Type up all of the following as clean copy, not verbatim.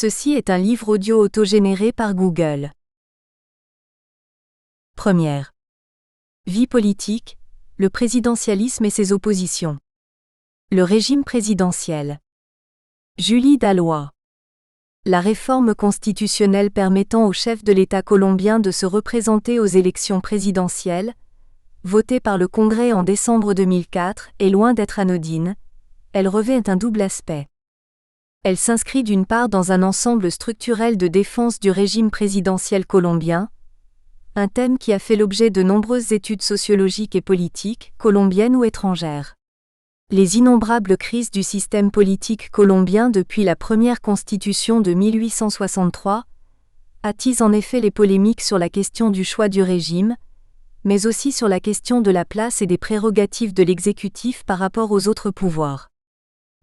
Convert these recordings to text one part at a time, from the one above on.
Ceci est un livre audio autogénéré par Google. Première. Vie politique, le présidentialisme et ses oppositions. Le régime présidentiel. Julie Dallois. La réforme constitutionnelle permettant au chef de l'État colombien de se représenter aux élections présidentielles, votée par le Congrès en décembre 2004, est loin d'être anodine. Elle revêt un double aspect. Elle s'inscrit d'une part dans un ensemble structurel de défense du régime présidentiel colombien, un thème qui a fait l'objet de nombreuses études sociologiques et politiques, colombiennes ou étrangères. Les innombrables crises du système politique colombien depuis la première constitution de 1863 attisent en effet les polémiques sur la question du choix du régime, mais aussi sur la question de la place et des prérogatives de l'exécutif par rapport aux autres pouvoirs.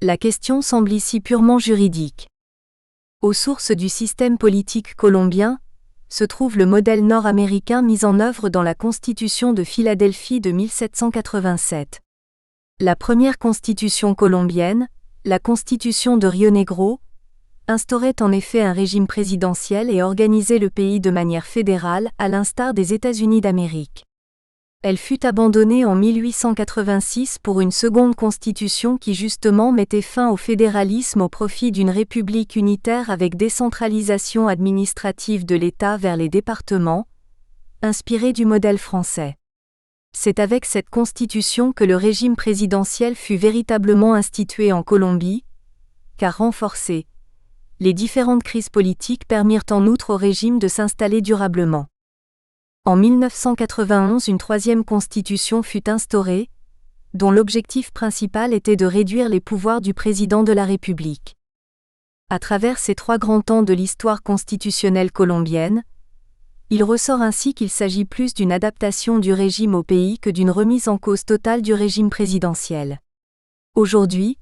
La question semble ici purement juridique. Aux sources du système politique colombien se trouve le modèle nord-américain mis en œuvre dans la Constitution de Philadelphie de 1787. La première constitution colombienne, la Constitution de Rio Negro, instaurait en effet un régime présidentiel et organisait le pays de manière fédérale, à l'instar des États-Unis d'Amérique. Elle fut abandonnée en 1886 pour une seconde constitution qui justement mettait fin au fédéralisme au profit d'une république unitaire avec décentralisation administrative de l'État vers les départements, inspirée du modèle français. C'est avec cette constitution que le régime présidentiel fut véritablement institué en Colombie, car renforcé, les différentes crises politiques permirent en outre au régime de s'installer durablement. En 1991, une troisième constitution fut instaurée, dont l'objectif principal était de réduire les pouvoirs du président de la République. À travers ces trois grands temps de l'histoire constitutionnelle colombienne, il ressort ainsi qu'il s'agit plus d'une adaptation du régime au pays que d'une remise en cause totale du régime présidentiel. Aujourd'hui,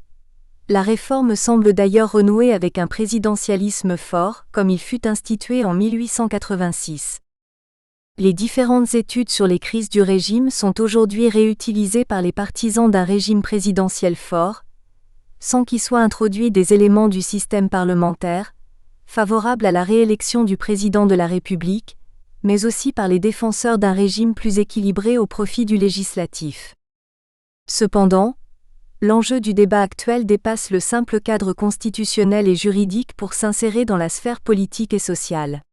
la réforme semble d'ailleurs renouer avec un présidentialisme fort, comme il fut institué en 1886. Les différentes études sur les crises du régime sont aujourd'hui réutilisées par les partisans d'un régime présidentiel fort, sans qu'y soient introduits des éléments du système parlementaire, favorables à la réélection du président de la République, mais aussi par les défenseurs d'un régime plus équilibré au profit du législatif. Cependant, l'enjeu du débat actuel dépasse le simple cadre constitutionnel et juridique pour s'insérer dans la sphère politique et sociale.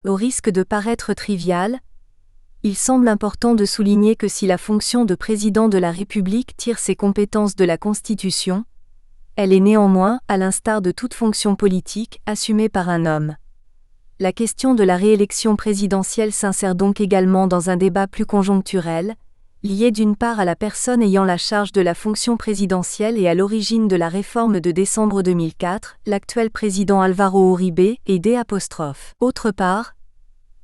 Au risque de paraître trivial, il semble important de souligner que si la fonction de président de la République tire ses compétences de la Constitution, elle est néanmoins, à l'instar de toute fonction politique, assumée par un homme. La question de la réélection présidentielle s'insère donc également dans un débat plus conjoncturel, lié d'une part à la personne ayant la charge de la fonction présidentielle et à l'origine de la réforme de décembre 2004, l'actuel président Álvaro Uribe, et d'autre part,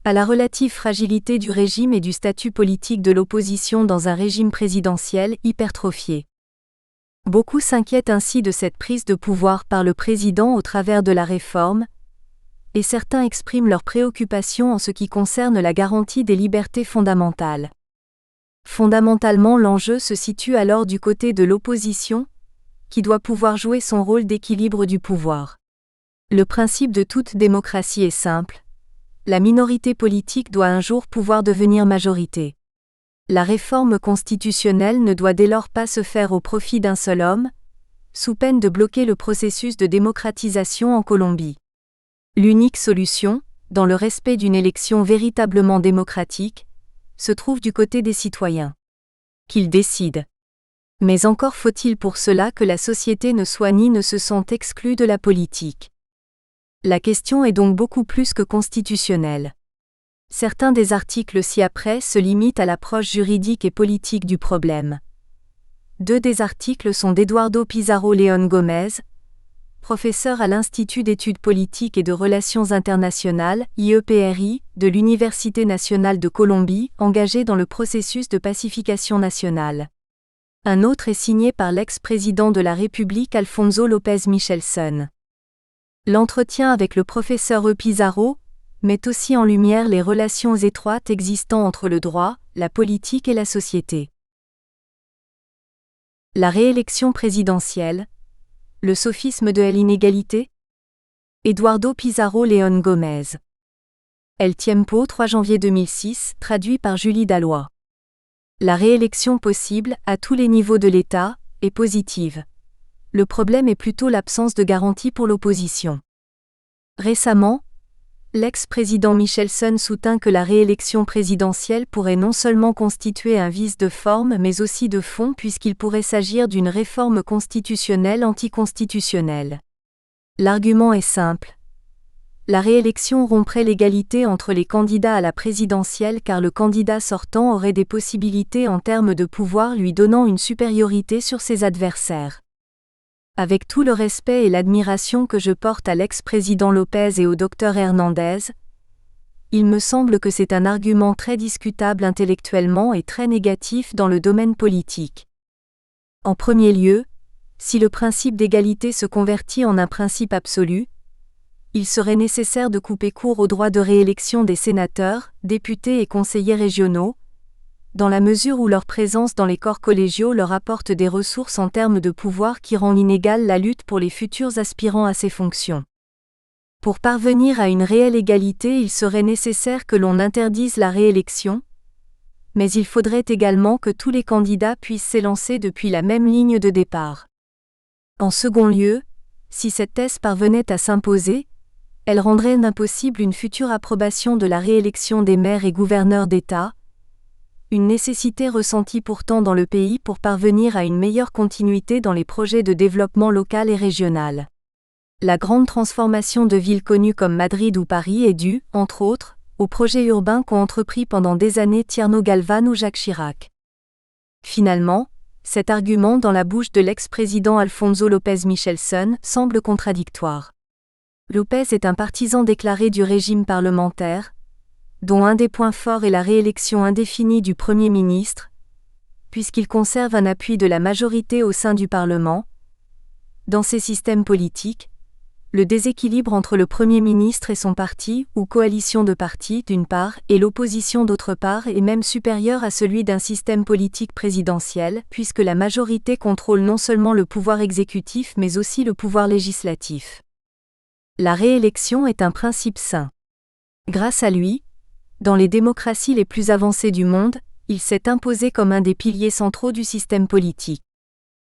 à la relative fragilité du régime et du statut politique de l'opposition dans un régime présidentiel hypertrophié. Beaucoup s'inquiètent ainsi de cette prise de pouvoir par le président au travers de la réforme, et certains expriment leurs préoccupations en ce qui concerne la garantie des libertés fondamentales. Fondamentalement, l'enjeu se situe alors du côté de l'opposition, qui doit pouvoir jouer son rôle d'équilibre du pouvoir. Le principe de toute démocratie est simple. La minorité politique doit un jour pouvoir devenir majorité. La réforme constitutionnelle ne doit dès lors pas se faire au profit d'un seul homme, sous peine de bloquer le processus de démocratisation en Colombie. L'unique solution, dans le respect d'une élection véritablement démocratique, se trouve du côté des citoyens. Qu'ils décident. Mais encore faut-il pour cela que la société ne soit ni ne se sente exclue de la politique. La question est donc beaucoup plus que constitutionnelle. Certains des articles ci-après se limitent à l'approche juridique et politique du problème. Deux des articles sont d'Eduardo Pizarro León Gómez, professeur à l'Institut d'études politiques et de relations internationales, IEPRI, de l'Université nationale de Colombie, engagé dans le processus de pacification nationale. Un autre est signé par l'ex-président de la République Alfonso López Michelson. L'entretien avec le professeur Pizarro met aussi en lumière les relations étroites existant entre le droit, la politique et la société. La réélection présidentielle, le sophisme de l'inégalité. Eduardo Pizarro León Gómez. El Tiempo 3 janvier 2006, traduit par Julie Dalloy. La réélection possible, à tous les niveaux de l'État, est positive. Le problème est plutôt l'absence de garantie pour l'opposition. Récemment, l'ex-président Michelson soutint que la réélection présidentielle pourrait non seulement constituer un vice de forme mais aussi de fond puisqu'il pourrait s'agir d'une réforme constitutionnelle anticonstitutionnelle. L'argument est simple. La réélection romprait l'égalité entre les candidats à la présidentielle car le candidat sortant aurait des possibilités en termes de pouvoir lui donnant une supériorité sur ses adversaires. Avec tout le respect et l'admiration que je porte à l'ex-président Lopez et au Dr Hernandez, il me semble que c'est un argument très discutable intellectuellement et très négatif dans le domaine politique. En premier lieu, si le principe d'égalité se convertit en un principe absolu, il serait nécessaire de couper court au droit de réélection des sénateurs, députés et conseillers régionaux, dans la mesure où leur présence dans les corps collégiaux leur apporte des ressources en termes de pouvoir qui rend inégale la lutte pour les futurs aspirants à ces fonctions. Pour parvenir à une réelle égalité, il serait nécessaire que l'on interdise la réélection, mais il faudrait également que tous les candidats puissent s'élancer depuis la même ligne de départ. En second lieu, si cette thèse parvenait à s'imposer, elle rendrait impossible une future approbation de la réélection des maires et gouverneurs d'État, une nécessité ressentie pourtant dans le pays pour parvenir à une meilleure continuité dans les projets de développement local et régional. La grande transformation de villes connues comme Madrid ou Paris est due, entre autres, aux projets urbains qu'ont entrepris pendant des années Tierno Galván ou Jacques Chirac. Finalement, cet argument dans la bouche de l'ex-président Alfonso López Michelson semble contradictoire. López est un partisan déclaré du régime parlementaire, dont un des points forts est la réélection indéfinie du Premier ministre, puisqu'il conserve un appui de la majorité au sein du Parlement. Dans ces systèmes politiques, le déséquilibre entre le Premier ministre et son parti, ou coalition de partis d'une part, et l'opposition d'autre part est même supérieur à celui d'un système politique présidentiel, puisque la majorité contrôle non seulement le pouvoir exécutif mais aussi le pouvoir législatif. La réélection est un principe sain. Grâce à lui, dans les démocraties les plus avancées du monde, il s'est imposé comme un des piliers centraux du système politique.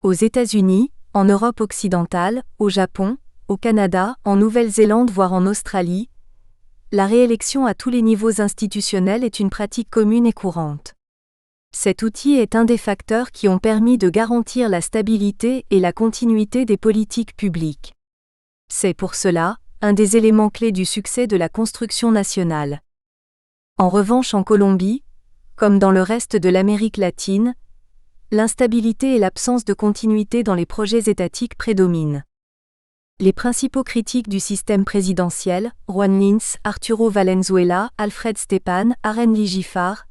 Aux États-Unis, en Europe occidentale, au Japon, au Canada, en Nouvelle-Zélande voire en Australie, la réélection à tous les niveaux institutionnels est une pratique commune et courante. Cet outil est un des facteurs qui ont permis de garantir la stabilité et la continuité des politiques publiques. C'est pour cela, un des éléments clés du succès de la construction nationale. En revanche en Colombie, comme dans le reste de l'Amérique latine, l'instabilité et l'absence de continuité dans les projets étatiques prédominent. Les principaux critiques du système présidentiel, Juan Lins, Arturo Valenzuela, Alfred Stepan, Aren Ligifar,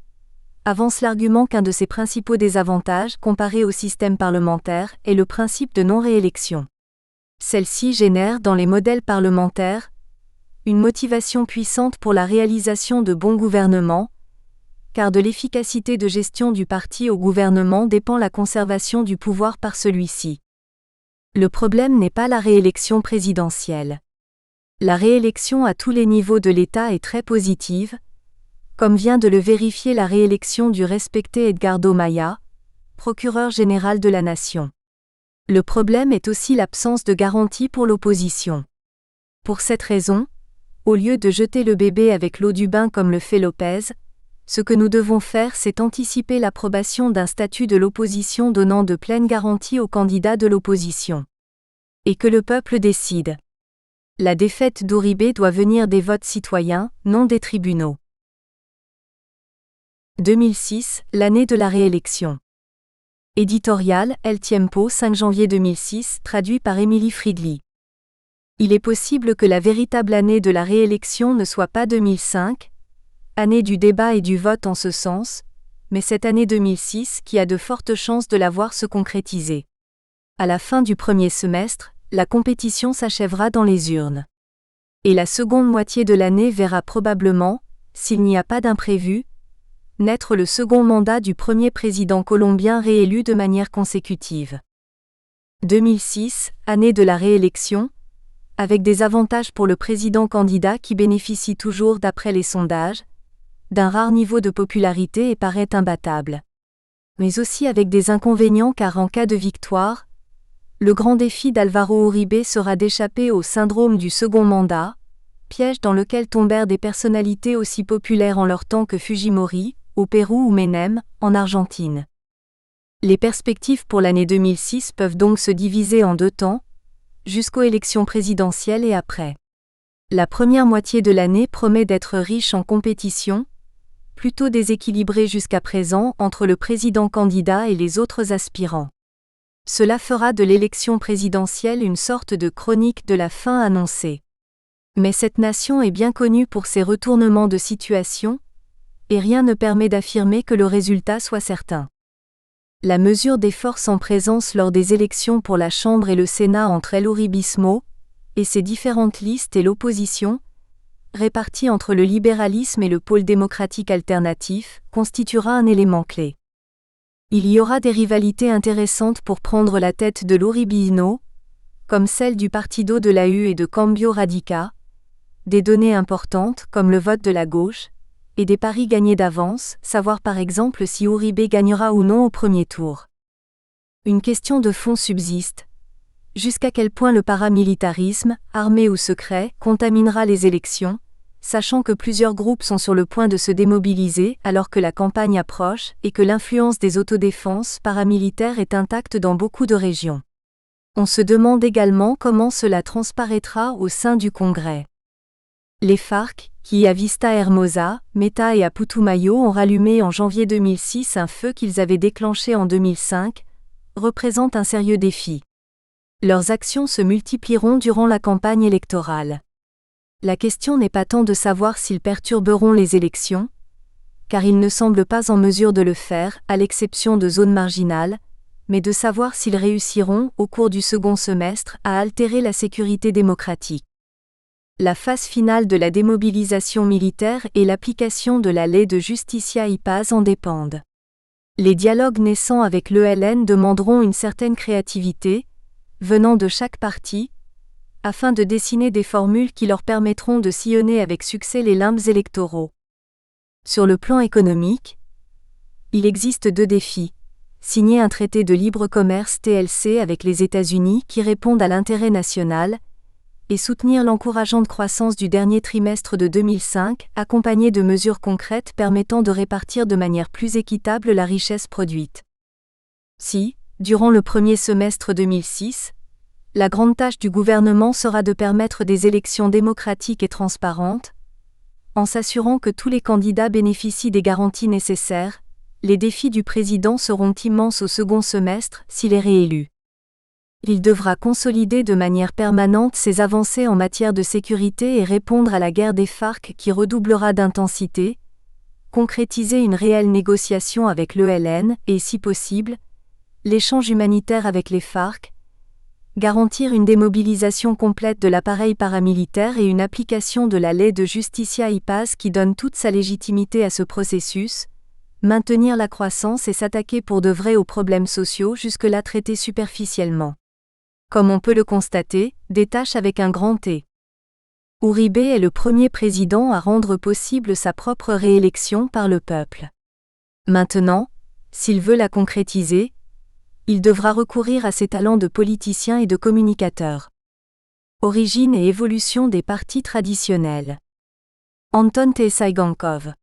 avancent l'argument qu'un de ses principaux désavantages, comparé au système parlementaire, est le principe de non-réélection. Celle-ci génère dans les modèles parlementaires une motivation puissante pour la réalisation de bons gouvernements, car de l'efficacité de gestion du parti au gouvernement dépend la conservation du pouvoir par celui-ci. Le problème n'est pas la réélection présidentielle. La réélection à tous les niveaux de l'État est très positive, comme vient de le vérifier la réélection du respecté Edgardo Maya, procureur général de la Nation. Le problème est aussi l'absence de garantie pour l'opposition. Pour cette raison, au lieu de jeter le bébé avec l'eau du bain comme le fait López, ce que nous devons faire c'est anticiper l'approbation d'un statut de l'opposition donnant de pleines garanties aux candidats de l'opposition. Et que le peuple décide. La défaite d'Uribe doit venir des votes citoyens, non des tribunaux. 2006, l'année de la réélection. Éditorial, El Tiempo 5 janvier 2006, traduit par Emily Friedli. Il est possible que la véritable année de la réélection ne soit pas 2005, année du débat et du vote en ce sens, mais cette année 2006 qui a de fortes chances de la voir se concrétiser. À la fin du premier semestre, la compétition s'achèvera dans les urnes. Et la seconde moitié de l'année verra probablement, s'il n'y a pas d'imprévu, naître le second mandat du premier président colombien réélu de manière consécutive. 2006, année de la réélection, avec des avantages pour le président-candidat qui bénéficie toujours, d'après les sondages, d'un rare niveau de popularité et paraît imbattable. Mais aussi avec des inconvénients car en cas de victoire, le grand défi d'Álvaro Uribe sera d'échapper au syndrome du second mandat, piège dans lequel tombèrent des personnalités aussi populaires en leur temps que Fujimori, au Pérou ou Menem, en Argentine. Les perspectives pour l'année 2006 peuvent donc se diviser en deux temps, jusqu'aux élections présidentielles et après. La première moitié de l'année promet d'être riche en compétition, plutôt déséquilibrée jusqu'à présent entre le président-candidat et les autres aspirants. Cela fera de l'élection présidentielle une sorte de chronique de la fin annoncée. Mais cette nation est bien connue pour ses retournements de situation, et rien ne permet d'affirmer que le résultat soit certain. La mesure des forces en présence lors des élections pour la Chambre et le Sénat entre el uribismo et ses différentes listes et l'opposition, répartie entre le libéralisme et le pôle démocratique alternatif, constituera un élément clé. Il y aura des rivalités intéressantes pour prendre la tête de l'Uribismo, comme celle du Partido de la U et de Cambio Radical, des données importantes comme le vote de la gauche, et des paris gagnés d'avance, savoir par exemple si Uribe gagnera ou non au premier tour. Une question de fond subsiste. Jusqu'à quel point le paramilitarisme, armé ou secret, contaminera les élections, sachant que plusieurs groupes sont sur le point de se démobiliser alors que la campagne approche et que l'influence des autodéfenses paramilitaires est intacte dans beaucoup de régions. On se demande également comment cela transparaîtra au sein du Congrès. Les FARC, qui à Vista Hermosa, Meta et à Putumayo ont rallumé en janvier 2006 un feu qu'ils avaient déclenché en 2005, représentent un sérieux défi. Leurs actions se multiplieront durant la campagne électorale. La question n'est pas tant de savoir s'ils perturberont les élections, car ils ne semblent pas en mesure de le faire, à l'exception de zones marginales, mais de savoir s'ils réussiront, au cours du second semestre, à altérer la sécurité démocratique. La phase finale de la démobilisation militaire et l'application de la ley de Justicia y Paz en dépendent. Les dialogues naissants avec l'ELN demanderont une certaine créativité, venant de chaque parti, afin de dessiner des formules qui leur permettront de sillonner avec succès les limbes électoraux. Sur le plan économique, il existe deux défis. Signer un traité de libre commerce TLC avec les États-Unis qui répondent à l'intérêt national, et soutenir l'encourageante croissance du dernier trimestre de 2005, accompagné de mesures concrètes permettant de répartir de manière plus équitable la richesse produite. Si, durant le premier semestre 2006, la grande tâche du gouvernement sera de permettre des élections démocratiques et transparentes, en s'assurant que tous les candidats bénéficient des garanties nécessaires, les défis du président seront immenses au second semestre s'il est réélu. Il devra consolider de manière permanente ses avancées en matière de sécurité et répondre à la guerre des FARC qui redoublera d'intensité, concrétiser une réelle négociation avec l'ELN et, si possible, l'échange humanitaire avec les FARC, garantir une démobilisation complète de l'appareil paramilitaire et une application de la ley de Justicia y Paz qui donne toute sa légitimité à ce processus, maintenir la croissance et s'attaquer pour de vrai aux problèmes sociaux jusque-là traités superficiellement. Comme on peut le constater, des tâches avec un grand T. Uribe est le premier président à rendre possible sa propre réélection par le peuple. Maintenant, s'il veut la concrétiser, il devra recourir à ses talents de politicien et de communicateur. Origine et évolution des partis traditionnels. Anton Tsaigankov.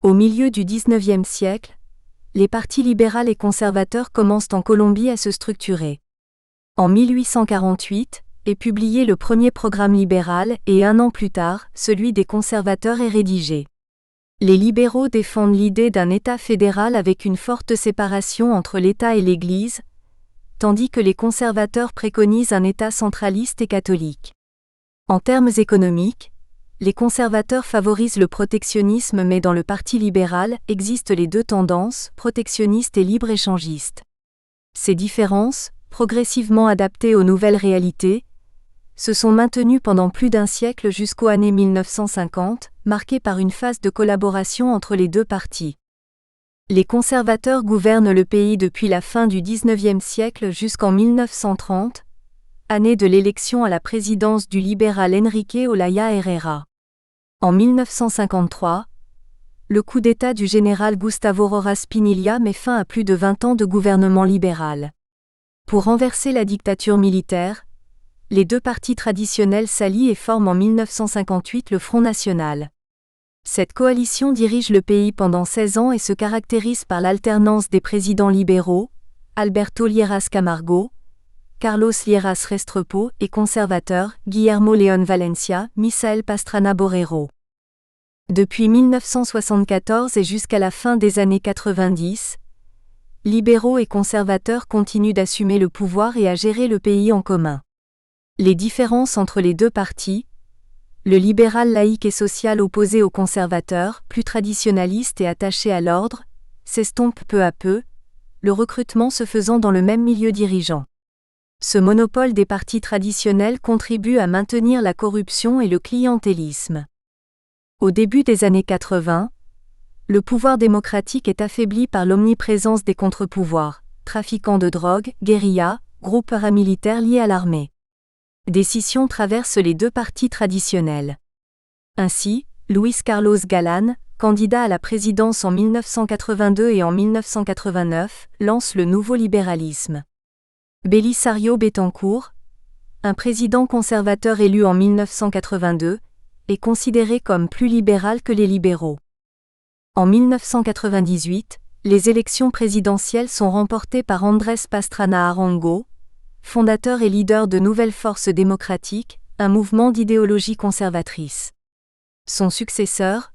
Au milieu du XIXe siècle, les partis libéral et conservateurs commencent en Colombie à se structurer. En 1848, est publié le premier programme libéral et 1 an plus tard, celui des conservateurs est rédigé. Les libéraux défendent l'idée d'un État fédéral avec une forte séparation entre l'État et l'Église, tandis que les conservateurs préconisent un État centraliste et catholique. En termes économiques, les conservateurs favorisent le protectionnisme mais dans le Parti libéral existent les deux tendances, protectionniste et libre-échangiste. Ces différences, progressivement adaptées aux nouvelles réalités, se sont maintenues pendant plus d'un siècle jusqu'aux années 1950, marquées par une phase de collaboration entre les deux partis. Les conservateurs gouvernent le pays depuis la fin du XIXe siècle jusqu'en 1930, année de l'élection à la présidence du libéral Enrique Olaya Herrera. En 1953, le coup d'État du général Gustavo Rojas Pinilla met fin à plus de 20 ans de gouvernement libéral. Pour renverser la dictature militaire, les deux partis traditionnels s'allient et forment en 1958 le Front National. Cette coalition dirige le pays pendant 16 ans et se caractérise par l'alternance des présidents libéraux, Alberto Lleras Camargo, Carlos Lleras Restrepo, et conservateurs, Guillermo León Valencia, Misael Pastrana Borrero. Depuis 1974 et jusqu'à la fin des années 90, libéraux et conservateurs continuent d'assumer le pouvoir et à gérer le pays en commun. Les différences entre les deux partis, le libéral laïque et social opposé aux conservateurs, plus traditionnalistes et attachés à l'ordre, s'estompe peu à peu, le recrutement se faisant dans le même milieu dirigeant. Ce monopole des partis traditionnels contribue à maintenir la corruption et le clientélisme. Au début des années 80, le pouvoir démocratique est affaibli par l'omniprésence des contre-pouvoirs, trafiquants de drogue, guérillas, groupes paramilitaires liés à l'armée. Des scissions traversent les deux partis traditionnels. Ainsi, Luis Carlos Galán, candidat à la présidence en 1982 et en 1989, lance le nouveau libéralisme. Belisario Betancur, un président conservateur élu en 1982, est considéré comme plus libéral que les libéraux. En 1998, les élections présidentielles sont remportées par Andrés Pastrana Arango, fondateur et leader de Nouvelle Force démocratique, un mouvement d'idéologie conservatrice. Son successeur,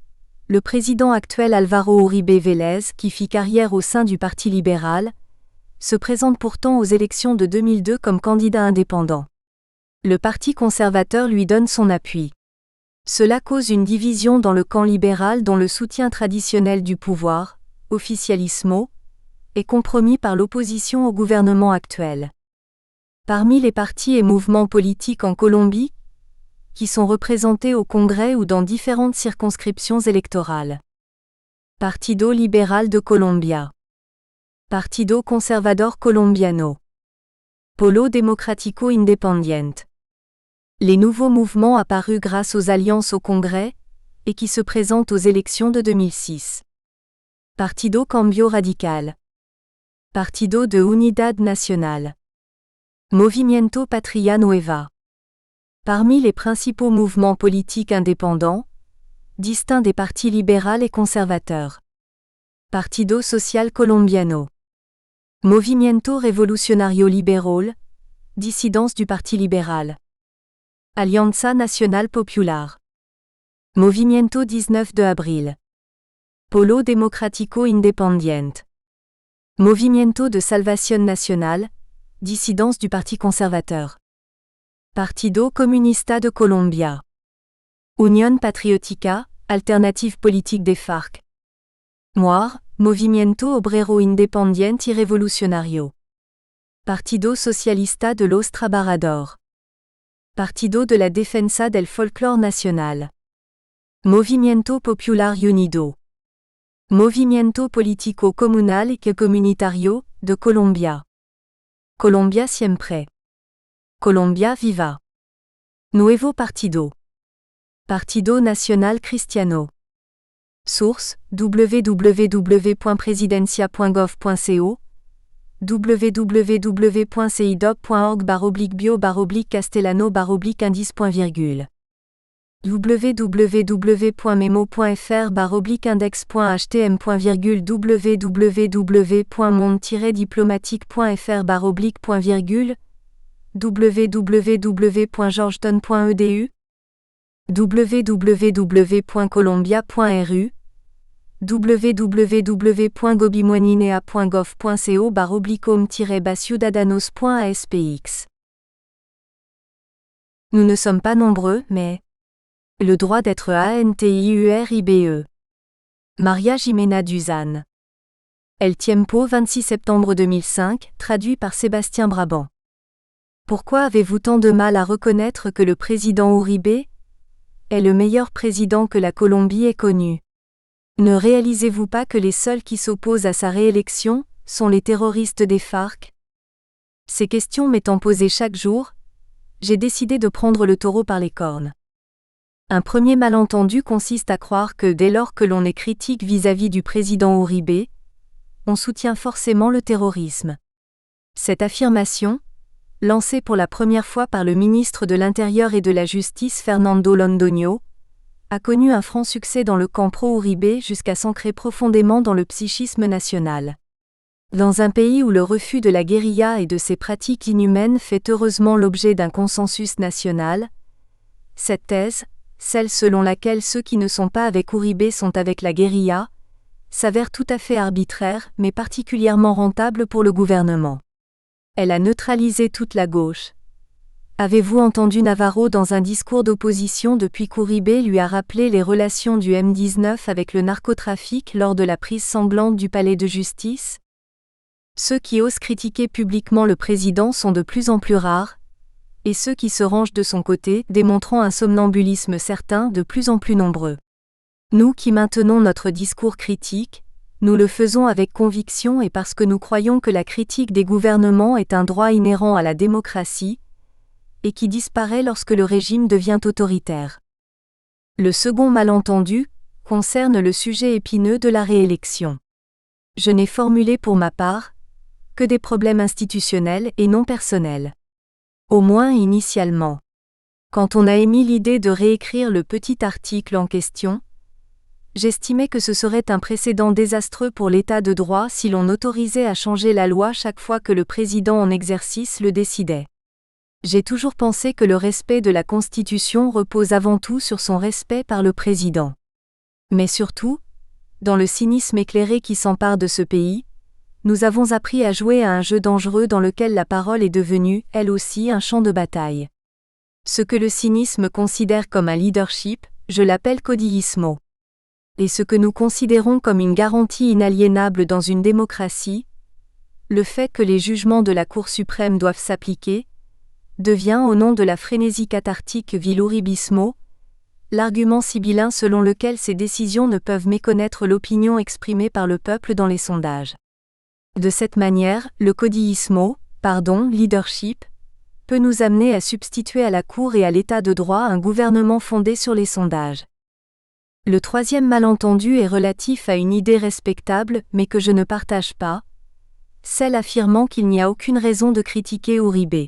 le président actuel Álvaro Uribe Vélez, qui fit carrière au sein du Parti libéral, se présente pourtant aux élections de 2002 comme candidat indépendant. Le Parti conservateur lui donne son appui. Cela cause une division dans le camp libéral dont le soutien traditionnel du pouvoir, oficialismo, est compromis par l'opposition au gouvernement actuel. Parmi les partis et mouvements politiques en Colombie, qui sont représentés au Congrès ou dans différentes circonscriptions électorales. Partido Liberal de Colombia. Partido Conservador Colombiano. Polo Democrático Independiente. Les nouveaux mouvements apparus grâce aux alliances au Congrès, et qui se présentent aux élections de 2006. Partido Cambio Radical. Partido de Unidad Nacional. Movimiento Patria Nueva. Parmi les principaux mouvements politiques indépendants, distincts des partis libéral et conservateurs. Partido Social Colombiano. Movimiento Revolucionario Liberal, dissidence du Parti libéral. Alianza Nacional Popular. Movimiento 19 de Abril. Polo Democrático Independiente. Movimiento de Salvación Nacional, dissidence du Parti conservateur. Partido Comunista de Colombia. Unión Patriótica, alternative politique des FARC. MOAR, Movimiento Obrero Independiente y Revolucionario. Partido Socialista de los Trabajadores. Partido de la Defensa del Folclore Nacional. Movimiento Popular Unido. Movimiento Político Comunal y Comunitario, de Colombia. Colombia Siempre. Colombia Viva. Nuevo Partido. Partido Nacional Cristiano. Source: www.presidencia.gov.co, www.cidob.org/bio/castellano/indice.virgule, www.memo.fr/index.htm.virgule, www.monde-diplomatique.fr/, www.georgetown.edu, www.colombia.ru, www.gobimoninea.gov.co/home-ciudadanos.aspx. Nous ne sommes pas nombreux, mais le droit d'être ANTIURIBE. Maria Jimena Duzan. El Tiempo, 26 septembre 2005, traduit par Sébastien Brabant. Pourquoi avez-vous tant de mal à reconnaître que le président Uribe est le meilleur président que la Colombie ait connu? Ne réalisez-vous pas que les seuls qui s'opposent à sa réélection sont les terroristes des FARC? Ces questions m'étant posées chaque jour, j'ai décidé de prendre le taureau par les cornes. Un premier malentendu consiste à croire que dès lors que l'on est critique vis-à-vis du président Uribe, on soutient forcément le terrorisme. Cette affirmation, lancée pour la première fois par le ministre de l'Intérieur et de la Justice Fernando Londoño, a connu un franc succès dans le camp pro-Uribe jusqu'à s'ancrer profondément dans le psychisme national. Dans un pays où le refus de la guérilla et de ses pratiques inhumaines fait heureusement l'objet d'un consensus national, cette thèse, celle selon laquelle ceux qui ne sont pas avec Uribe sont avec la guérilla, s'avère tout à fait arbitraire mais particulièrement rentable pour le gouvernement. Elle a neutralisé toute la gauche. Avez-vous entendu Navarro dans un discours d'opposition depuis qu'Uribe lui a rappelé les relations du M19 avec le narcotrafic lors de la prise sanglante du palais de justice ? Ceux qui osent critiquer publiquement le président sont de plus en plus rares, et ceux qui se rangent de son côté, démontrant un somnambulisme certain, de plus en plus nombreux. Nous qui maintenons notre discours critique, nous le faisons avec conviction et parce que nous croyons que la critique des gouvernements est un droit inhérent à la démocratie, et qui disparaît lorsque le régime devient autoritaire. Le second malentendu concerne le sujet épineux de la réélection. Je n'ai formulé pour ma part que des problèmes institutionnels et non personnels. Au moins initialement. Quand on a émis l'idée de réécrire le petit article en question, j'estimais que ce serait un précédent désastreux pour l'état de droit si l'on autorisait à changer la loi chaque fois que le président en exercice le décidait. J'ai toujours pensé que le respect de la Constitution repose avant tout sur son respect par le président. Mais surtout, dans le cynisme éclairé qui s'empare de ce pays, nous avons appris à jouer à un jeu dangereux dans lequel la parole est devenue, elle aussi, un champ de bataille. Ce que le cynisme considère comme un leadership, je l'appelle codillismo. Et ce que nous considérons comme une garantie inaliénable dans une démocratie, le fait que les jugements de la Cour suprême doivent s'appliquer, devient, au nom de la frénésie cathartique viluribismo, l'argument sibyllin selon lequel ces décisions ne peuvent méconnaître l'opinion exprimée par le peuple dans les sondages. De cette manière, le codillismo, leadership, peut nous amener à substituer à la Cour et à l'état de droit un gouvernement fondé sur les sondages. Le troisième malentendu est relatif à une idée respectable mais que je ne partage pas, celle affirmant qu'il n'y a aucune raison de critiquer Uribe.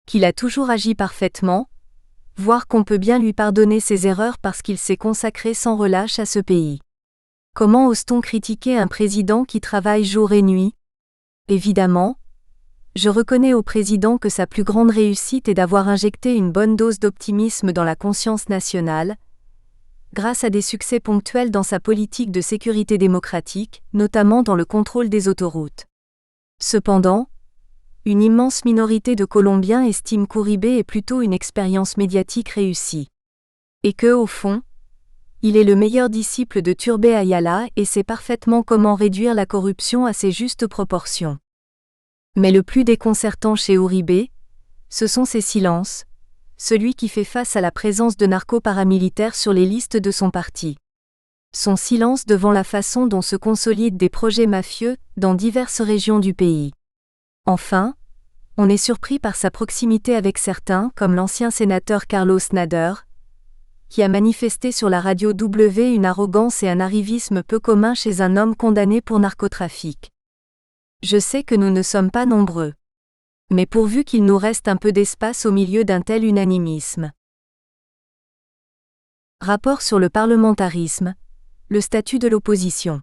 Qu'il a toujours agi parfaitement, voire qu'on peut bien lui pardonner ses erreurs parce qu'il s'est consacré sans relâche à ce pays. Comment ose-t-on critiquer un président qui travaille jour et nuit ? Évidemment, je reconnais au président que sa plus grande réussite est d'avoir injecté une bonne dose d'optimisme dans la conscience nationale, grâce à des succès ponctuels dans sa politique de sécurité démocratique, notamment dans le contrôle des autoroutes. Cependant, une immense minorité de Colombiens estime qu'Uribe est plutôt une expérience médiatique réussie. Et que, au fond, il est le meilleur disciple de Turbé Ayala et sait parfaitement comment réduire la corruption à ses justes proportions. Mais le plus déconcertant chez Uribe, ce sont ses silences, celui qui fait face à la présence de narco-paramilitaires sur les listes de son parti. Son silence devant la façon dont se consolident des projets mafieux dans diverses régions du pays. Enfin, on est surpris par sa proximité avec certains, comme l'ancien sénateur Carlos Nader, qui a manifesté sur la radio W une arrogance et un arrivisme peu communs chez un homme condamné pour narcotrafic. Je sais que nous ne sommes pas nombreux. Mais pourvu qu'il nous reste un peu d'espace au milieu d'un tel unanimisme. Rapport sur le parlementarisme, le statut de l'opposition.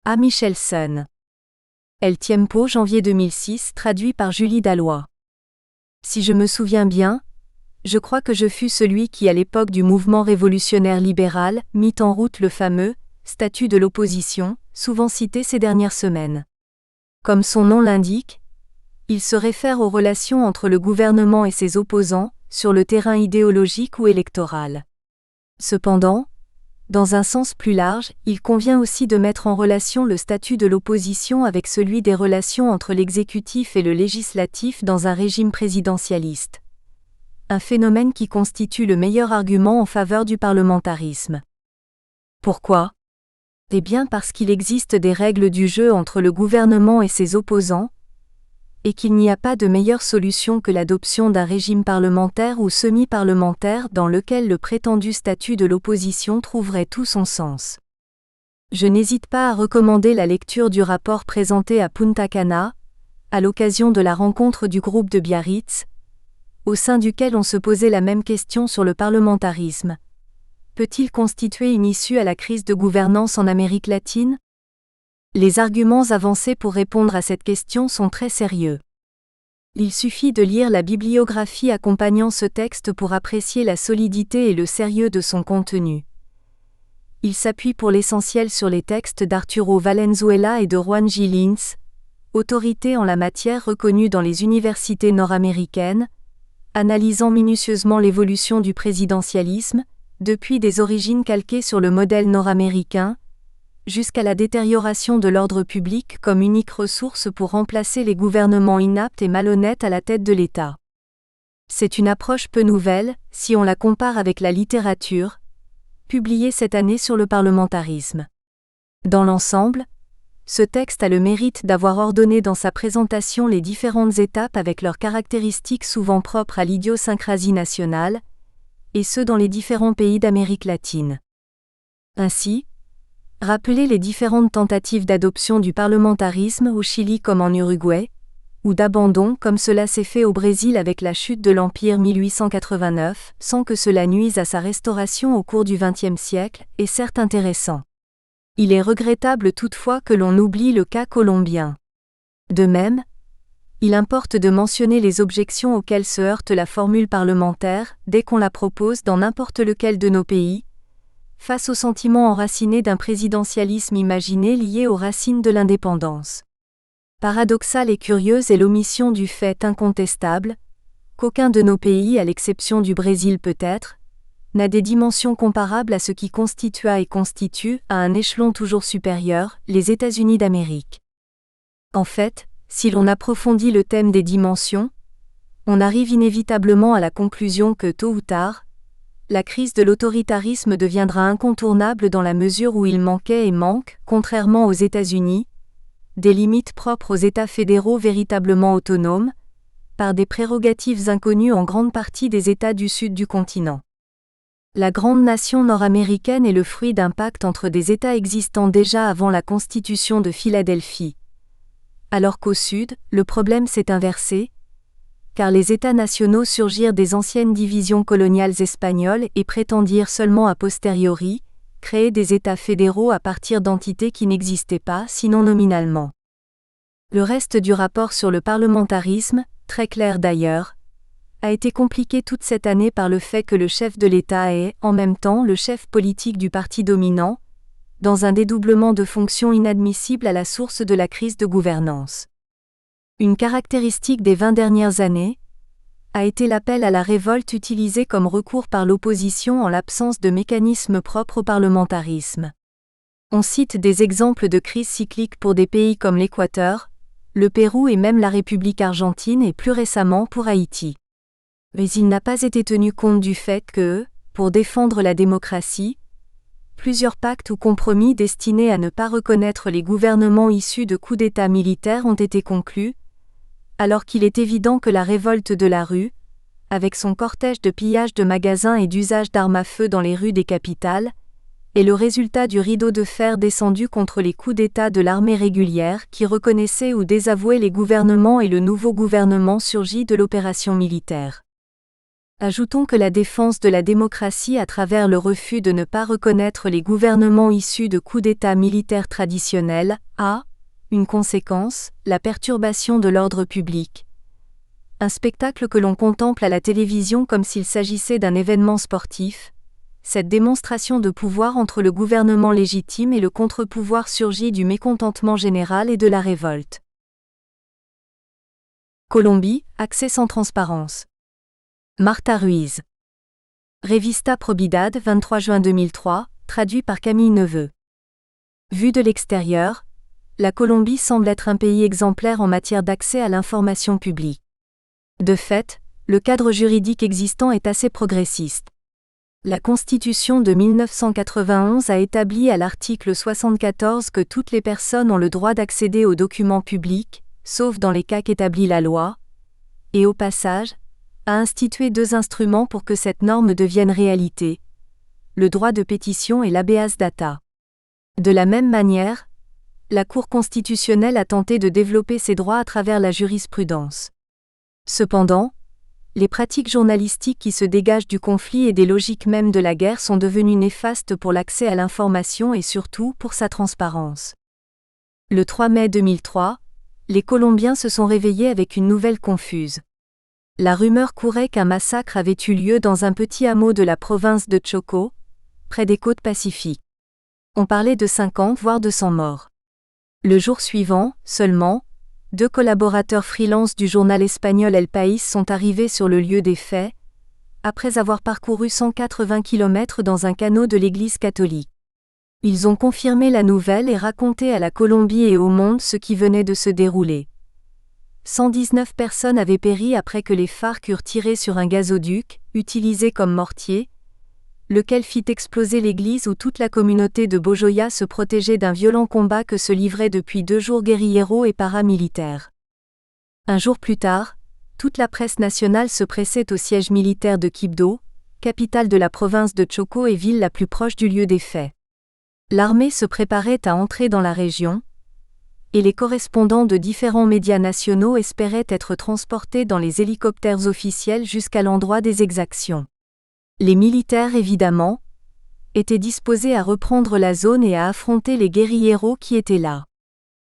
A. Michelson. El Tiempo, janvier 2006, traduit par Julie Dallois. Si je me souviens bien, je crois que je fus celui qui, à l'époque du mouvement révolutionnaire libéral, mit en route le fameux « statut de l'opposition », souvent cité ces dernières semaines. Comme son nom l'indique, il se réfère aux relations entre le gouvernement et ses opposants, sur le terrain idéologique ou électoral. Cependant, dans un sens plus large, il convient aussi de mettre en relation le statut de l'opposition avec celui des relations entre l'exécutif et le législatif dans un régime présidentialiste. Un phénomène qui constitue le meilleur argument en faveur du parlementarisme. Pourquoi ? Eh bien parce qu'il existe des règles du jeu entre le gouvernement et ses opposants, et qu'il n'y a pas de meilleure solution que l'adoption d'un régime parlementaire ou semi-parlementaire dans lequel le prétendu statut de l'opposition trouverait tout son sens. Je n'hésite pas à recommander la lecture du rapport présenté à Punta Cana, à l'occasion de la rencontre du groupe de Biarritz, au sein duquel on se posait la même question sur le parlementarisme. Peut-il constituer une issue à la crise de gouvernance en Amérique latine ? Les arguments avancés pour répondre à cette question sont très sérieux. Il suffit de lire la bibliographie accompagnant ce texte pour apprécier la solidité et le sérieux de son contenu. Il s'appuie pour l'essentiel sur les textes d'Arturo Valenzuela et de Juan G. Linz, autorités en la matière reconnues dans les universités nord-américaines, analysant minutieusement l'évolution du présidentialisme, depuis des origines calquées sur le modèle nord-américain, jusqu'à la détérioration de l'ordre public comme unique ressource pour remplacer les gouvernements inaptes et malhonnêtes à la tête de l'État. C'est une approche peu nouvelle, si on la compare avec la littérature, publiée cette année sur le parlementarisme. Dans l'ensemble, ce texte a le mérite d'avoir ordonné dans sa présentation les différentes étapes avec leurs caractéristiques souvent propres à l'idiosyncrasie nationale, et ce dans les différents pays d'Amérique latine. Ainsi, rappeler les différentes tentatives d'adoption du parlementarisme au Chili comme en Uruguay, ou d'abandon comme cela s'est fait au Brésil avec la chute de l'Empire 1889, sans que cela nuise à sa restauration au cours du XXe siècle, est certes intéressant. Il est regrettable toutefois que l'on oublie le cas colombien. De même, il importe de mentionner les objections auxquelles se heurte la formule parlementaire, dès qu'on la propose dans n'importe lequel de nos pays, face au sentiment enraciné d'un présidentialisme imaginé lié aux racines de l'indépendance. Paradoxale et curieuse est l'omission du fait incontestable, qu'aucun de nos pays, à l'exception du Brésil peut-être, n'a des dimensions comparables à ce qui constitua et constitue, à un échelon toujours supérieur, les États-Unis d'Amérique. En fait, si l'on approfondit le thème des dimensions, on arrive inévitablement à la conclusion que tôt ou tard, la crise de l'autoritarisme deviendra incontournable dans la mesure où il manquait et manque, contrairement aux États-Unis, des limites propres aux États fédéraux véritablement autonomes, par des prérogatives inconnues en grande partie des États du sud du continent. La grande nation nord-américaine est le fruit d'un pacte entre des États existant déjà avant la Constitution de Philadelphie. Alors qu'au sud, le problème s'est inversé, car les États nationaux surgirent des anciennes divisions coloniales espagnoles et prétendirent seulement a posteriori créer des États fédéraux à partir d'entités qui n'existaient pas, sinon nominalement. Le reste du rapport sur le parlementarisme, très clair d'ailleurs, a été compliqué toute cette année par le fait que le chef de l'État est, en même temps, le chef politique du parti dominant, dans un dédoublement de fonctions inadmissible à la source de la crise de gouvernance. Une caractéristique des 20 dernières années a été l'appel à la révolte utilisé comme recours par l'opposition en l'absence de mécanismes propres au parlementarisme. On cite des exemples de crises cycliques pour des pays comme l'Équateur, le Pérou et même la République argentine et plus récemment pour Haïti. Mais il n'a pas été tenu compte du fait que, pour défendre la démocratie, plusieurs pactes ou compromis destinés à ne pas reconnaître les gouvernements issus de coups d'État militaires ont été conclus, alors qu'il est évident que la révolte de la rue, avec son cortège de pillage de magasins et d'usage d'armes à feu dans les rues des capitales, est le résultat du rideau de fer descendu contre les coups d'État de l'armée régulière qui reconnaissait ou désavouait les gouvernements et le nouveau gouvernement surgi de l'opération militaire. Ajoutons que la défense de la démocratie à travers le refus de ne pas reconnaître les gouvernements issus de coups d'État militaires traditionnels a, une conséquence, la perturbation de l'ordre public. Un spectacle que l'on contemple à la télévision comme s'il s'agissait d'un événement sportif, cette démonstration de pouvoir entre le gouvernement légitime et le contre-pouvoir surgit du mécontentement général et de la révolte. Colombie, accès sans transparence. Martha Ruiz. Revista Probidad, 23 juin 2003, traduit par Camille Neveu. Vu de l'extérieur, la Colombie semble être un pays exemplaire en matière d'accès à l'information publique. De fait, le cadre juridique existant est assez progressiste. La Constitution de 1991 a établi à l'article 74 que toutes les personnes ont le droit d'accéder aux documents publics, sauf dans les cas qu'établit la loi, et au passage, a institué 2 instruments pour que cette norme devienne réalité, le droit de pétition et l'habeas data. De la même manière, la Cour constitutionnelle a tenté de développer ces droits à travers la jurisprudence. Cependant, les pratiques journalistiques qui se dégagent du conflit et des logiques mêmes de la guerre sont devenues néfastes pour l'accès à l'information et surtout pour sa transparence. Le 3 mai 2003, les Colombiens se sont réveillés avec une nouvelle confuse. La rumeur courait qu'un massacre avait eu lieu dans un petit hameau de la province de Chocó, près des côtes pacifiques. On parlait de 50 voire de 100 morts. Le jour suivant, seulement, 2 collaborateurs freelance du journal espagnol El País sont arrivés sur le lieu des faits, après avoir parcouru 180 km dans un canot de l'Église catholique. Ils ont confirmé la nouvelle et raconté à la Colombie et au monde ce qui venait de se dérouler. 119 personnes avaient péri après que les FARC eurent tiré sur un gazoduc, utilisé comme mortier, lequel fit exploser l'église où toute la communauté de Bojoya se protégeait d'un violent combat que se livraient depuis 2 jours guérilleros et paramilitaires. Un jour plus tard, toute la presse nationale se pressait au siège militaire de Quibdó, capitale de la province de Chocó et ville la plus proche du lieu des faits. L'armée se préparait à entrer dans la région, et les correspondants de différents médias nationaux espéraient être transportés dans les hélicoptères officiels jusqu'à l'endroit des exactions. Les militaires, évidemment, étaient disposés à reprendre la zone et à affronter les guérilleros qui étaient là.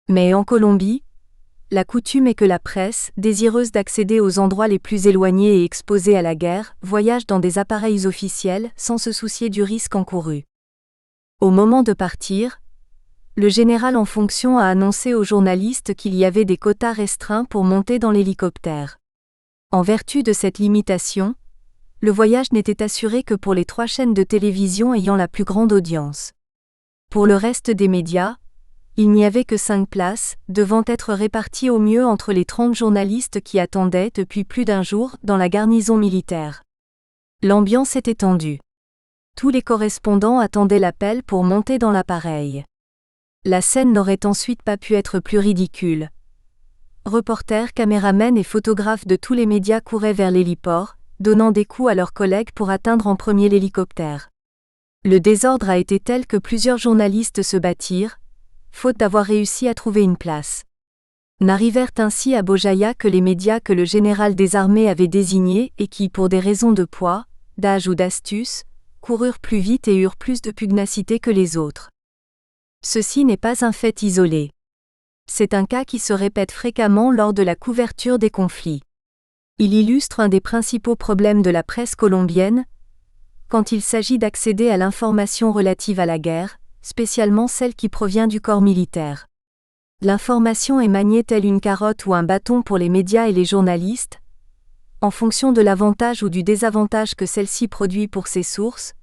Mais en Colombie, la coutume est que la presse, désireuse d'accéder aux endroits les plus éloignés et exposés à la guerre, voyage dans des appareils officiels sans se soucier du risque encouru. Au moment de partir, le général en fonction a annoncé aux journalistes qu'il y avait des quotas restreints pour monter dans l'hélicoptère. En vertu de cette limitation, le voyage n'était assuré que pour les 3 chaînes de télévision ayant la plus grande audience. Pour le reste des médias, il n'y avait que 5 places, devant être réparties au mieux entre les 30 journalistes qui attendaient depuis plus d'1 jour dans la garnison militaire. L'ambiance était tendue. Tous les correspondants attendaient l'appel pour monter dans l'appareil. La scène n'aurait ensuite pas pu être plus ridicule. Reporters, caméramens et photographes de tous les médias couraient vers l'héliport, donnant des coups à leurs collègues pour atteindre en premier l'hélicoptère. Le désordre a été tel que plusieurs journalistes se battirent, faute d'avoir réussi à trouver une place. N'arrivèrent ainsi à Bojoya que les médias que le général des armées avait désignés et qui, pour des raisons de poids, d'âge ou d'astuce, coururent plus vite et eurent plus de pugnacité que les autres. Ceci n'est pas un fait isolé. C'est un cas qui se répète fréquemment lors de la couverture des conflits. Il illustre un des principaux problèmes de la presse colombienne, quand il s'agit d'accéder à l'information relative à la guerre, spécialement celle qui provient du corps militaire. L'information est maniée telle une carotte ou un bâton pour les médias et les journalistes, en fonction de l'avantage ou du désavantage que celle-ci produit pour ses sources,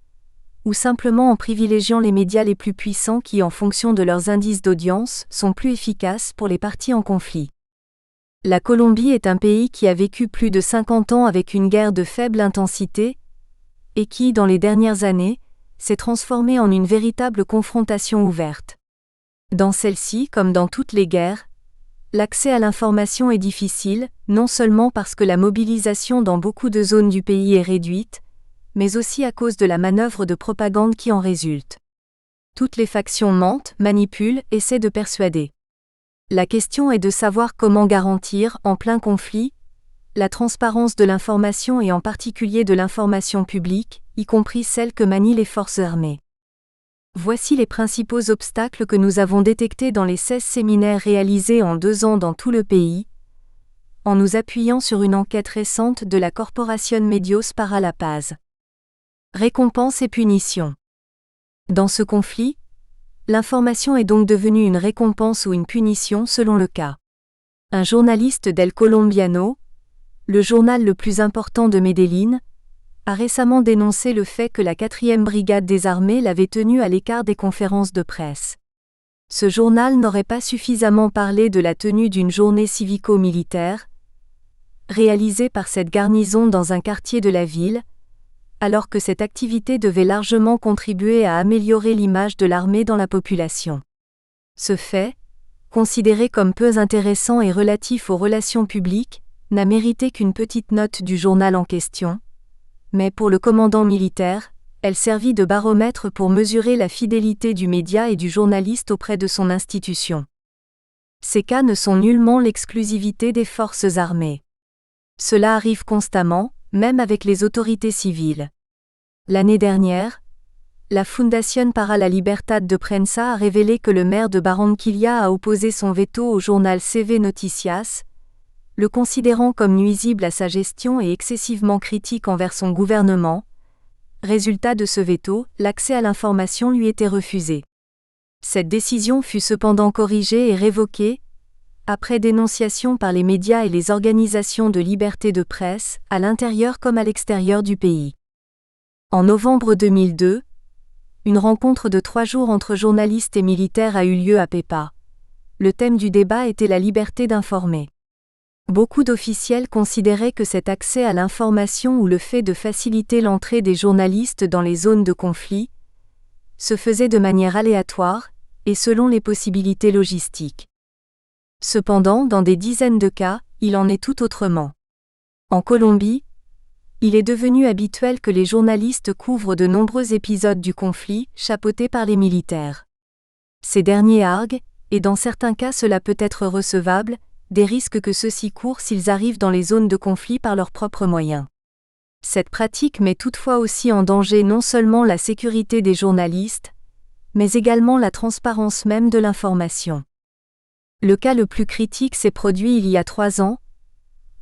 ou simplement en privilégiant les médias les plus puissants qui, en fonction de leurs indices d'audience, sont plus efficaces pour les parties en conflit. La Colombie est un pays qui a vécu plus de 50 ans avec une guerre de faible intensité, et qui, dans les dernières années, s'est transformée en une véritable confrontation ouverte. Dans celle-ci, comme dans toutes les guerres, l'accès à l'information est difficile, non seulement parce que la mobilisation dans beaucoup de zones du pays est réduite, mais aussi à cause de la manœuvre de propagande qui en résulte. Toutes les factions mentent, manipulent, essaient de persuader. La question est de savoir comment garantir, en plein conflit, la transparence de l'information et en particulier de l'information publique, y compris celle que manient les forces armées. Voici les principaux obstacles que nous avons détectés dans les 16 séminaires réalisés en 2 ans dans tout le pays, en nous appuyant sur une enquête récente de la Corporación Medios para la Paz. Récompense et punition. Dans ce conflit, l'information est donc devenue une récompense ou une punition selon le cas. Un journaliste d'El Colombiano, le journal le plus important de Medellín, a récemment dénoncé le fait que la 4e brigade des armées l'avait tenu à l'écart des conférences de presse. Ce journal n'aurait pas suffisamment parlé de la tenue d'une journée civico-militaire, réalisée par cette garnison dans un quartier de la ville, alors que cette activité devait largement contribuer à améliorer l'image de l'armée dans la population. Ce fait, considéré comme peu intéressant et relatif aux relations publiques, n'a mérité qu'une petite note du journal en question, mais pour le commandant militaire, elle servit de baromètre pour mesurer la fidélité du média et du journaliste auprès de son institution. Ces cas ne sont nullement l'exclusivité des forces armées. Cela arrive constamment, même avec les autorités civiles. L'année dernière, la Fundación para la Libertad de Prensa a révélé que le maire de Barranquilla a opposé son veto au journal CV Noticias, le considérant comme nuisible à sa gestion et excessivement critique envers son gouvernement. Résultat de ce veto, l'accès à l'information lui était refusé. Cette décision fut cependant corrigée et révoquée, après dénonciation par les médias et les organisations de liberté de presse, à l'intérieur comme à l'extérieur du pays. En novembre 2002, une rencontre de 3 jours entre journalistes et militaires a eu lieu à Pepa. Le thème du débat était la liberté d'informer. Beaucoup d'officiels considéraient que cet accès à l'information ou le fait de faciliter l'entrée des journalistes dans les zones de conflit se faisait de manière aléatoire et selon les possibilités logistiques. Cependant, dans des dizaines de cas, il en est tout autrement. En Colombie, il est devenu habituel que les journalistes couvrent de nombreux épisodes du conflit, chapeautés par les militaires. Ces derniers arguent, et dans certains cas cela peut être recevable, des risques que ceux-ci courent s'ils arrivent dans les zones de conflit par leurs propres moyens. Cette pratique met toutefois aussi en danger non seulement la sécurité des journalistes, mais également la transparence même de l'information. Le cas le plus critique s'est produit il y a 3 ans,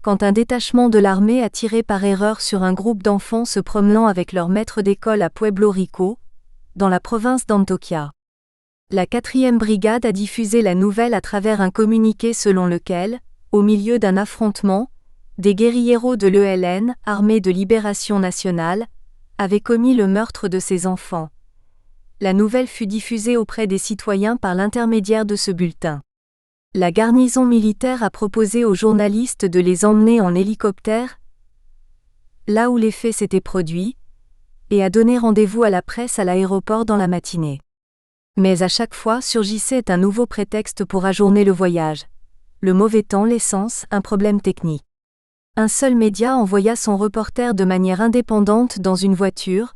quand un détachement de l'armée a tiré par erreur sur un groupe d'enfants se promenant avec leur maître d'école à Pueblo Rico, dans la province d'Antioquia. La 4e brigade a diffusé la nouvelle à travers un communiqué selon lequel, au milieu d'un affrontement, des guérilleros de l'ELN, Armée de Libération Nationale, avaient commis le meurtre de ces enfants. La nouvelle fut diffusée auprès des citoyens par l'intermédiaire de ce bulletin. La garnison militaire a proposé aux journalistes de les emmener en hélicoptère, là où les faits s'étaient produits, et a donné rendez-vous à la presse à l'aéroport dans la matinée. Mais à chaque fois surgissait un nouveau prétexte pour ajourner le voyage. Le mauvais temps, l'essence, un problème technique. Un seul média envoya son reporter de manière indépendante dans une voiture,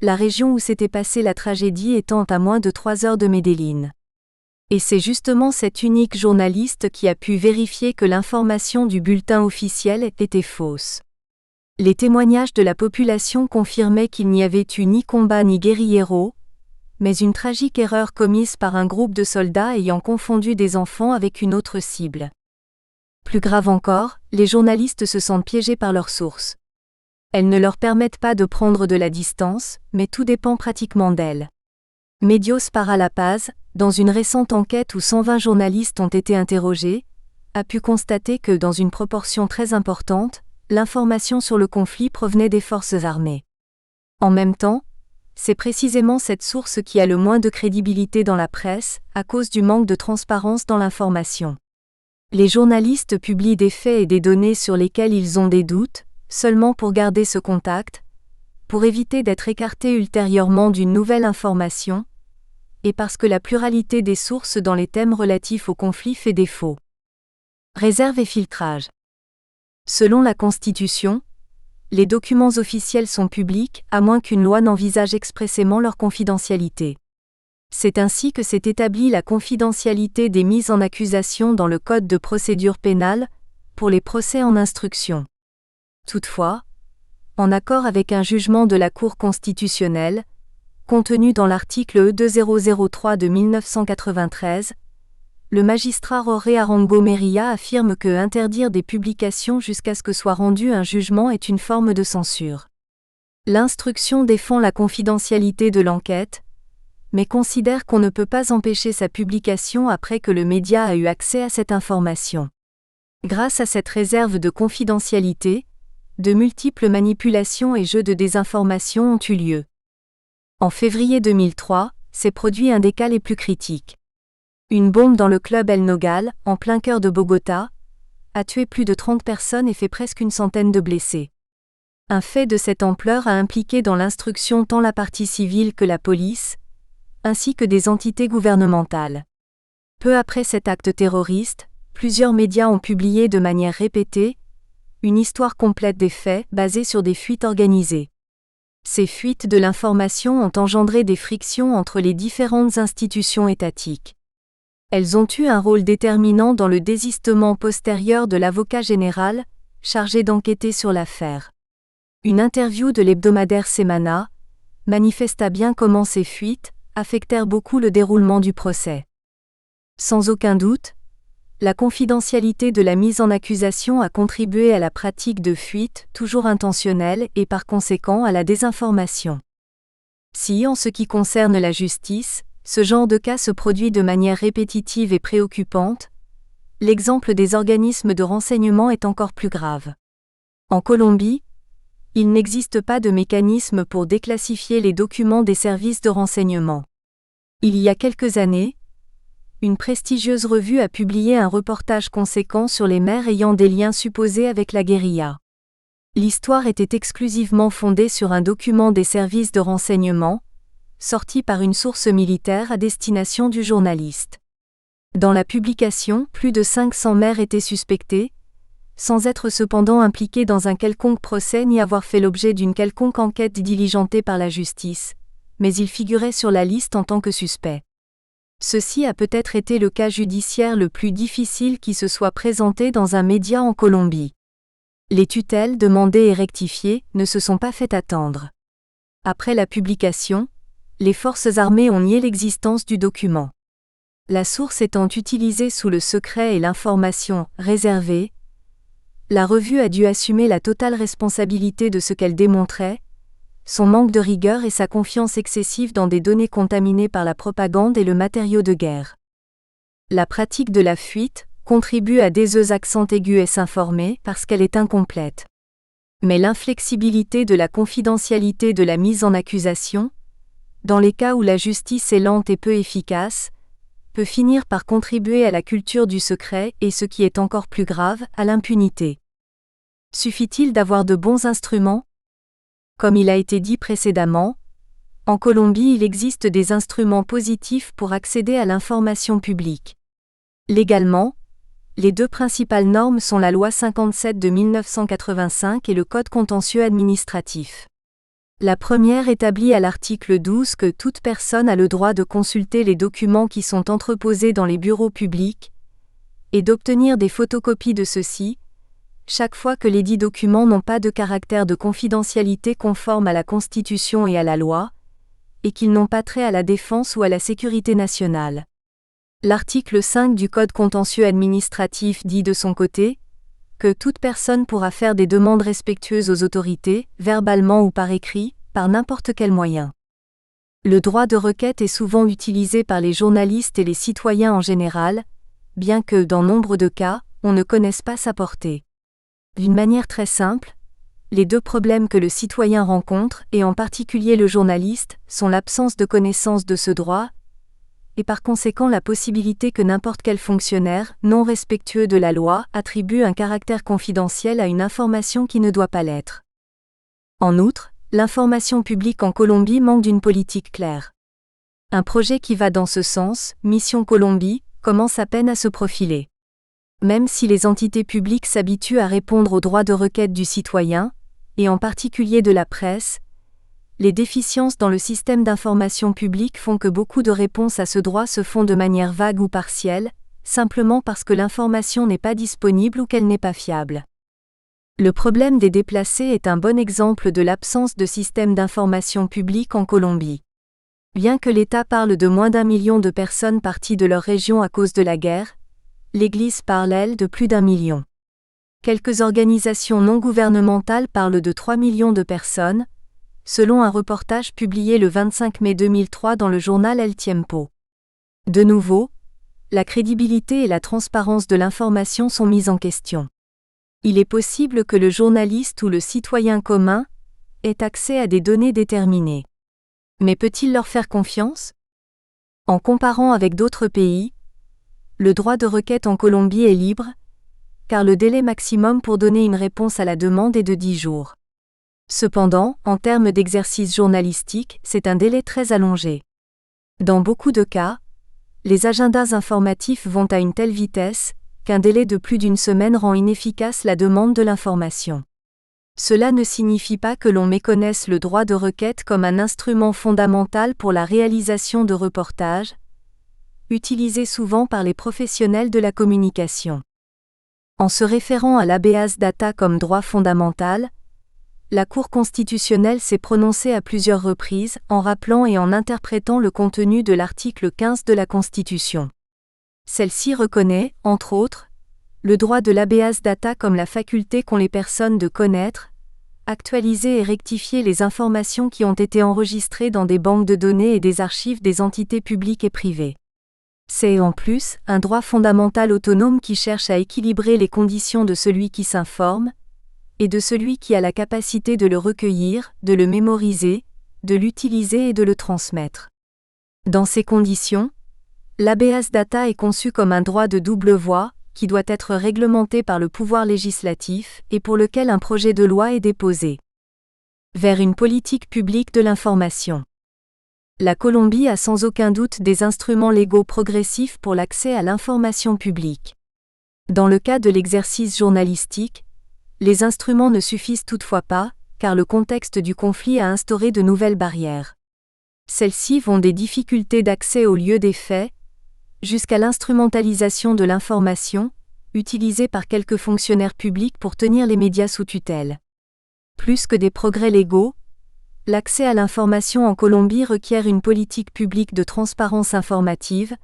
la région où s'était passée la tragédie étant à moins de 3 heures de Medellín. Et c'est justement cet unique journaliste qui a pu vérifier que l'information du bulletin officiel était fausse. Les témoignages de la population confirmaient qu'il n'y avait eu ni combat ni guérilleros, mais une tragique erreur commise par un groupe de soldats ayant confondu des enfants avec une autre cible. Plus grave encore, les journalistes se sentent piégés par leurs sources. Elles ne leur permettent pas de prendre de la distance, mais tout dépend pratiquement d'elles. Medios para la Paz, dans une récente enquête où 120 journalistes ont été interrogés, a pu constater que dans une proportion très importante, l'information sur le conflit provenait des forces armées. En même temps, c'est précisément cette source qui a le moins de crédibilité dans la presse, à cause du manque de transparence dans l'information. Les journalistes publient des faits et des données sur lesquels ils ont des doutes, seulement pour garder ce contact, pour éviter d'être écartés ultérieurement d'une nouvelle information, et parce que la pluralité des sources dans les thèmes relatifs au conflit fait défaut. Réserve et filtrage. Selon la Constitution, les documents officiels sont publics, à moins qu'une loi n'envisage expressément leur confidentialité. C'est ainsi que s'est établie la confidentialité des mises en accusation dans le Code de procédure pénale, pour les procès en instruction. Toutefois, en accord avec un jugement de la Cour constitutionnelle, contenu dans l'article E2003 de 1993, le magistrat Jorge Arango Meria affirme que interdire des publications jusqu'à ce que soit rendu un jugement est une forme de censure. L'instruction défend la confidentialité de l'enquête, mais considère qu'on ne peut pas empêcher sa publication après que le média a eu accès à cette information. Grâce à cette réserve de confidentialité, de multiples manipulations et jeux de désinformation ont eu lieu. En février 2003, s'est produit un des cas les plus critiques. Une bombe dans le club El Nogal, en plein cœur de Bogota, a tué plus de 30 personnes et fait presque une centaine de blessés. Un fait de cette ampleur a impliqué dans l'instruction tant la partie civile que la police, ainsi que des entités gouvernementales. Peu après cet acte terroriste, plusieurs médias ont publié de manière répétée une histoire complète des faits basée sur des fuites organisées. Ces fuites de l'information ont engendré des frictions entre les différentes institutions étatiques. Elles ont eu un rôle déterminant dans le désistement postérieur de l'avocat général, chargé d'enquêter sur l'affaire. Une interview de l'hebdomadaire Semana manifesta bien comment ces fuites affectèrent beaucoup le déroulement du procès. Sans aucun doute, la confidentialité de la mise en accusation a contribué à la pratique de fuites toujours intentionnelles et par conséquent à la désinformation. Si, en ce qui concerne la justice, ce genre de cas se produit de manière répétitive et préoccupante, l'exemple des organismes de renseignement est encore plus grave. En Colombie, il n'existe pas de mécanisme pour déclassifier les documents des services de renseignement. Il y a quelques années, une prestigieuse revue a publié un reportage conséquent sur les maires ayant des liens supposés avec la guérilla. L'histoire était exclusivement fondée sur un document des services de renseignement, sorti par une source militaire à destination du journaliste. Dans la publication, plus de 500 maires étaient suspectés, sans être cependant impliqués dans un quelconque procès ni avoir fait l'objet d'une quelconque enquête diligentée par la justice, mais ils figuraient sur la liste en tant que suspects. Ceci a peut-être été le cas judiciaire le plus difficile qui se soit présenté dans un média en Colombie. Les tutelles demandées et rectifiées ne se sont pas fait attendre. Après la publication, les forces armées ont nié l'existence du document. La source étant utilisée sous le secret et l'information réservée, la revue a dû assumer la totale responsabilité de ce qu'elle démontrait, son manque de rigueur et sa confiance excessive dans des données contaminées par la propagande et le matériau de guerre. La pratique de la fuite contribue à des accents aigus et s'informer parce qu'elle est incomplète. Mais l'inflexibilité de la confidentialité de la mise en accusation, dans les cas où la justice est lente et peu efficace, peut finir par contribuer à la culture du secret et, ce qui est encore plus grave, à l'impunité. Suffit-il d'avoir de bons instruments ? Comme il a été dit précédemment, en Colombie il existe des instruments positifs pour accéder à l'information publique. Légalement, les deux principales normes sont la loi 57 de 1985 et le Code contentieux administratif. La première établit à l'article 12 que toute personne a le droit de consulter les documents qui sont entreposés dans les bureaux publics et d'obtenir des photocopies de ceux-ci, chaque fois que lesdits documents n'ont pas de caractère de confidentialité conforme à la Constitution et à la loi, et qu'ils n'ont pas trait à la défense ou à la sécurité nationale. L'article 5 du Code contentieux administratif dit de son côté que toute personne pourra faire des demandes respectueuses aux autorités, verbalement ou par écrit, par n'importe quel moyen. Le droit de requête est souvent utilisé par les journalistes et les citoyens en général, bien que, dans nombre de cas, on ne connaisse pas sa portée. D'une manière très simple, les deux problèmes que le citoyen rencontre, et en particulier le journaliste, sont l'absence de connaissance de ce droit, et par conséquent la possibilité que n'importe quel fonctionnaire, non respectueux de la loi, attribue un caractère confidentiel à une information qui ne doit pas l'être. En outre, l'information publique en Colombie manque d'une politique claire. Un projet qui va dans ce sens, Mission Colombie, commence à peine à se profiler. Même si les entités publiques s'habituent à répondre aux droits de requête du citoyen, et en particulier de la presse, les déficiences dans le système d'information publique font que beaucoup de réponses à ce droit se font de manière vague ou partielle, simplement parce que l'information n'est pas disponible ou qu'elle n'est pas fiable. Le problème des déplacés est un bon exemple de l'absence de système d'information publique en Colombie. Bien que l'État parle de moins d'1 million de personnes parties de leur région à cause de la guerre, l'Église parle, elle, de plus d'1 million. Quelques organisations non gouvernementales parlent de 3 millions de personnes, selon un reportage publié le 25 mai 2003 dans le journal El Tiempo. De nouveau, la crédibilité et la transparence de l'information sont mises en question. Il est possible que le journaliste ou le citoyen commun ait accès à des données déterminées. Mais peut-il leur faire confiance ? En comparant avec d'autres pays, le droit de requête en Colombie est libre, car le délai maximum pour donner une réponse à la demande est de 10 jours. Cependant, en termes d'exercice journalistique, c'est un délai très allongé. Dans beaucoup de cas, Les agendas informatifs vont à une telle vitesse qu'un délai de plus d'une semaine rend inefficace la demande de l'information. Cela ne signifie pas que l'on méconnaisse le droit de requête comme un instrument fondamental pour la réalisation de reportages, utilisé souvent par les professionnels de la communication. En se référant à l'habeas data comme droit fondamental, la Cour constitutionnelle s'est prononcée à plusieurs reprises en rappelant et en interprétant le contenu de l'article 15 de la Constitution. Celle-ci reconnaît, entre autres, le droit de l'habeas data comme la faculté qu'ont les personnes de connaître, actualiser et rectifier les informations qui ont été enregistrées dans des banques de données et des archives des entités publiques et privées. C'est, en plus, un droit fondamental autonome qui cherche à équilibrer les conditions de celui qui s'informe, et de celui qui a la capacité de le recueillir, de le mémoriser, de l'utiliser et de le transmettre. Dans ces conditions, l'habeas data est conçu comme un droit de double voie, qui doit être réglementé par le pouvoir législatif et pour lequel un projet de loi est déposé. Vers une politique publique de l'information. La Colombie a sans aucun doute des instruments légaux progressifs pour l'accès à l'information publique. Dans le cas de l'exercice journalistique, les instruments ne suffisent toutefois pas, car le contexte du conflit a instauré de nouvelles barrières. Celles-ci vont des difficultés d'accès au lieu des faits, jusqu'à l'instrumentalisation de l'information, utilisée par quelques fonctionnaires publics pour tenir les médias sous tutelle. Plus que des progrès légaux, l'accès à l'information en Colombie requiert une politique publique de transparence informative,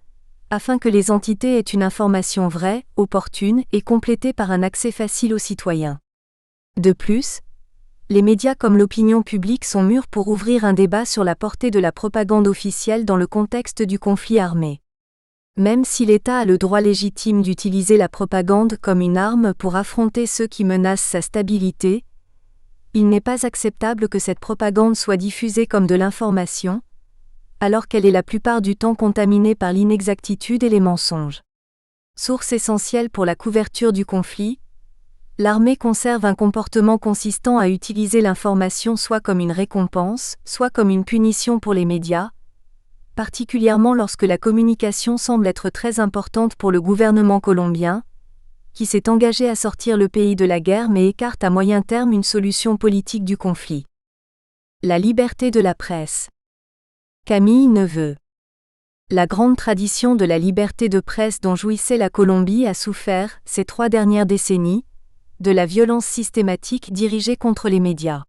afin que les entités aient une information vraie, opportune et complétée par un accès facile aux citoyens. De plus, les médias comme l'opinion publique sont mûrs pour ouvrir un débat sur la portée de la propagande officielle dans le contexte du conflit armé. Même si l'État a le droit légitime d'utiliser la propagande comme une arme pour affronter ceux qui menacent sa stabilité, il n'est pas acceptable que cette propagande soit diffusée comme de l'information, alors qu'elle est la plupart du temps contaminée par l'inexactitude et les mensonges. Source essentielle pour la couverture du conflit, l'armée conserve un comportement consistant à utiliser l'information soit comme une récompense, soit comme une punition pour les médias, particulièrement lorsque la communication semble être très importante pour le gouvernement colombien, qui s'est engagé à sortir le pays de la guerre mais écarte à moyen terme une solution politique du conflit. La liberté de la presse. Camille Neveu. La grande tradition de la liberté de presse dont jouissait la Colombie a souffert, ces 3 dernières décennies, de la violence systématique dirigée contre les médias.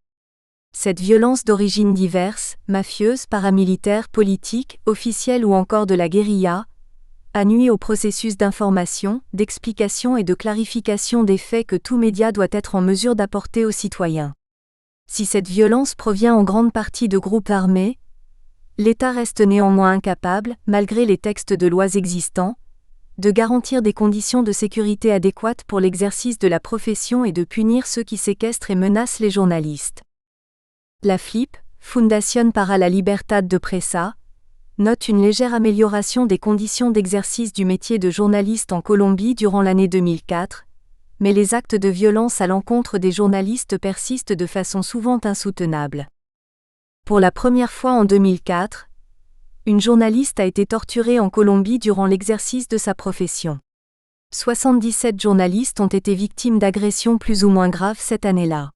Cette violence d'origines diverses, mafieuse, paramilitaire, politique, officielle ou encore de la guérilla, a nui au processus d'information, d'explication et de clarification des faits que tout média doit être en mesure d'apporter aux citoyens. Si cette violence provient en grande partie de groupes armés, l'État reste néanmoins incapable, malgré les textes de lois existants, de garantir des conditions de sécurité adéquates pour l'exercice de la profession et de punir ceux qui séquestrent et menacent les journalistes. La FLIP, Fundación para la Libertad de Prensa, note une légère amélioration des conditions d'exercice du métier de journaliste en Colombie durant l'année 2004, mais les actes de violence à l'encontre des journalistes persistent de façon souvent insoutenable. Pour la première fois en 2004, une journaliste a été torturée en Colombie durant l'exercice de sa profession. 77 journalistes ont été victimes d'agressions plus ou moins graves cette année-là.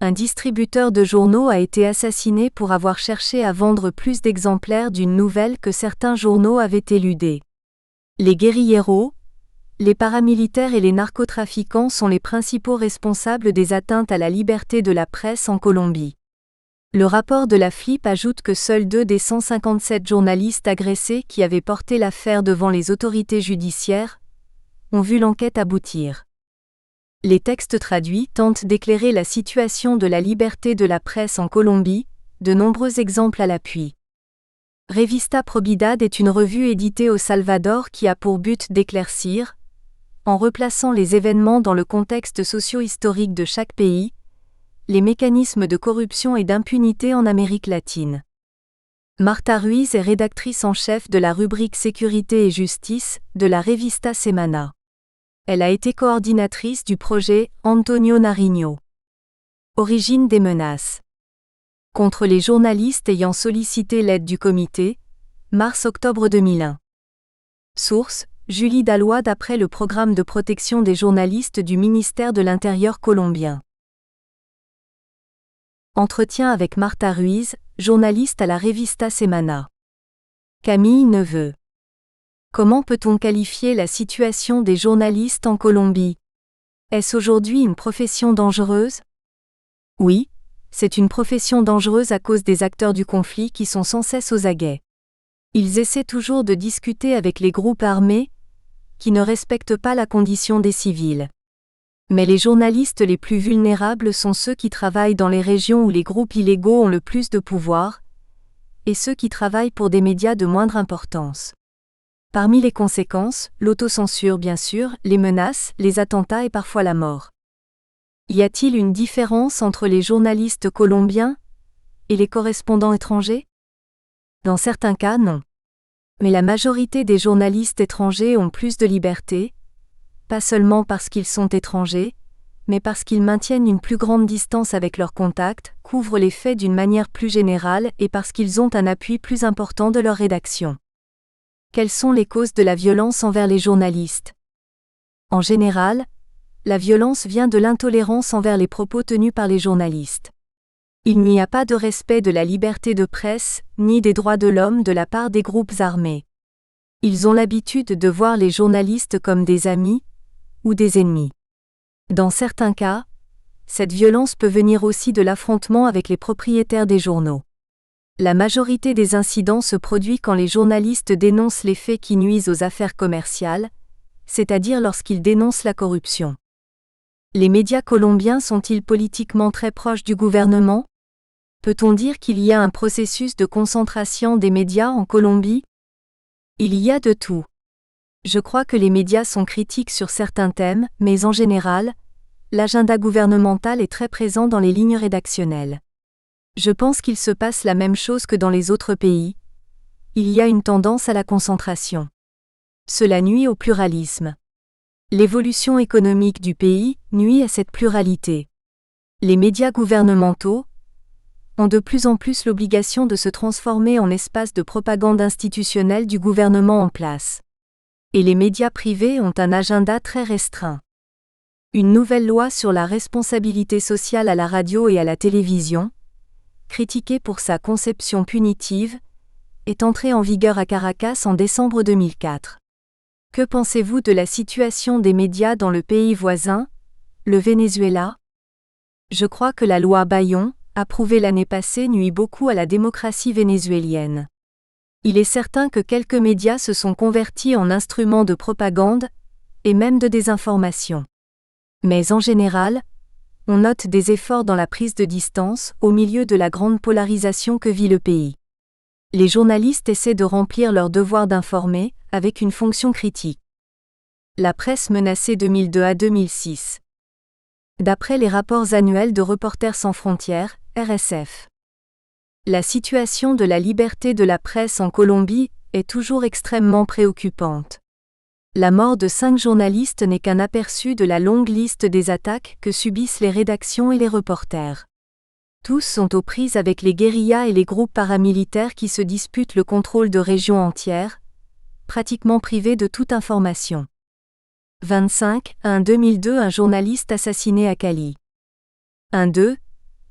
Un distributeur de journaux a été assassiné pour avoir cherché à vendre plus d'exemplaires d'une nouvelle que certains journaux avaient éludée. Les guérilleros, les paramilitaires et les narcotrafiquants sont les principaux responsables des atteintes à la liberté de la presse en Colombie. Le rapport de la FLIP ajoute que seuls 2 des 157 journalistes agressés qui avaient porté l'affaire devant les autorités judiciaires ont vu l'enquête aboutir. Les textes traduits tentent d'éclairer la situation de la liberté de la presse en Colombie, de nombreux exemples à l'appui. Revista Probidad est une revue éditée au Salvador qui a pour but d'éclaircir, en replaçant les événements dans le contexte socio-historique de chaque pays, les mécanismes de corruption et d'impunité en Amérique latine. Marta Ruiz est rédactrice en chef de la rubrique Sécurité et Justice de la Revista Semana. Elle a été coordinatrice du projet Antonio Nariño. Origine des menaces. Contre les journalistes ayant sollicité l'aide du comité, mars-octobre 2001. Source: Julie Dallois d'après le programme de protection des journalistes du ministère de l'Intérieur colombien. Entretien avec Marta Ruiz, journaliste à la Revista Semana. Camille Neveu. Comment peut-on qualifier la situation des journalistes en Colombie? Est-ce aujourd'hui une profession dangereuse? Oui, c'est une profession dangereuse à cause des acteurs du conflit qui sont sans cesse aux aguets. Ils essaient toujours de discuter avec les groupes armés, qui ne respectent pas la condition des civils. Mais les journalistes les plus vulnérables sont ceux qui travaillent dans les régions où les groupes illégaux ont le plus de pouvoir, et ceux qui travaillent pour des médias de moindre importance. Parmi les conséquences, l'autocensure bien sûr, les menaces, les attentats et parfois la mort. Y a-t-il une différence entre les journalistes colombiens et les correspondants étrangers? Dans certains cas, non. Mais la majorité des journalistes étrangers ont plus de liberté, pas seulement parce qu'ils sont étrangers, mais parce qu'ils maintiennent une plus grande distance avec leurs contacts, couvrent les faits d'une manière plus générale et parce qu'ils ont un appui plus important de leur rédaction. Quelles sont les causes de la violence envers les journalistes? En général, la violence vient de l'intolérance envers les propos tenus par les journalistes. Il n'y a pas de respect de la liberté de presse, ni des droits de l'homme de la part des groupes armés. Ils ont l'habitude de voir les journalistes comme des amis, ou des ennemis. Dans certains cas, cette violence peut venir aussi de l'affrontement avec les propriétaires des journaux. La majorité des incidents se produit quand les journalistes dénoncent les faits qui nuisent aux affaires commerciales, c'est-à-dire lorsqu'ils dénoncent la corruption. Les médias colombiens sont-ils politiquement très proches du gouvernement? Peut-on dire qu'il y a un processus de concentration des médias en Colombie? Il y a de tout. Je crois que les médias sont critiques sur certains thèmes, mais en général, l'agenda gouvernemental est très présent dans les lignes rédactionnelles. Je pense qu'il se passe la même chose que dans les autres pays. Il y a une tendance à la concentration. Cela nuit au pluralisme. L'évolution économique du pays nuit à cette pluralité. Les médias gouvernementaux ont de plus en plus l'obligation de se transformer en espace de propagande institutionnelle du gouvernement en place. Et les médias privés ont un agenda très restreint. Une nouvelle loi sur la responsabilité sociale à la radio et à la télévision, critiquée pour sa conception punitive, est entrée en vigueur à Caracas en décembre 2004. Que pensez-vous de la situation des médias dans le pays voisin, le Venezuela? Je crois que la loi Bayon, approuvée l'année passée, nuit beaucoup à la démocratie vénézuélienne. Il est certain que quelques médias se sont convertis en instruments de propagande, et même de désinformation. Mais en général, on note des efforts dans la prise de distance, au milieu de la grande polarisation que vit le pays. Les journalistes essaient de remplir leur devoir d'informer, avec une fonction critique. La presse menacée 2002 à 2006. D'après les rapports annuels de Reporters sans frontières, RSF. La situation de la liberté de la presse en Colombie est toujours extrêmement préoccupante. La mort de 5 journalistes n'est qu'un aperçu de la longue liste des attaques que subissent les rédactions et les reporters. Tous sont aux prises avec les guérillas et les groupes paramilitaires qui se disputent le contrôle de régions entières, pratiquement privées de toute information. 25. 2002 un journaliste assassiné à Cali.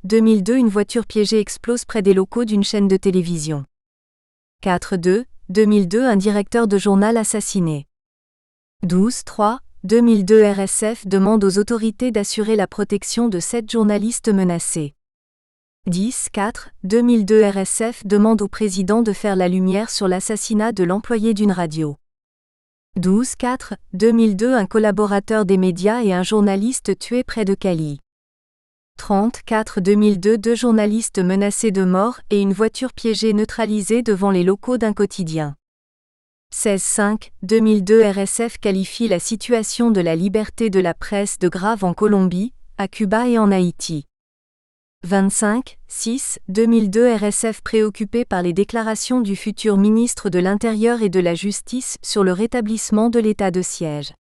2002 une voiture piégée explose près des locaux d'une chaîne de télévision. 2002 un directeur de journal assassiné. 2002 RSF demande aux autorités d'assurer la protection de 7 journalistes menacés. 2002 RSF demande au président de faire la lumière sur l'assassinat de l'employé d'une radio. 2002 un collaborateur des médias et un journaliste tués près de Cali. 2002 2 journalistes menacés de mort et une voiture piégée neutralisée devant les locaux d'un quotidien. 2002 RSF qualifie la situation de la liberté de la presse de grave en Colombie, à Cuba et en Haïti. 2002 RSF préoccupé par les déclarations du futur ministre de l'Intérieur et de la Justice sur le rétablissement de l'état de siège.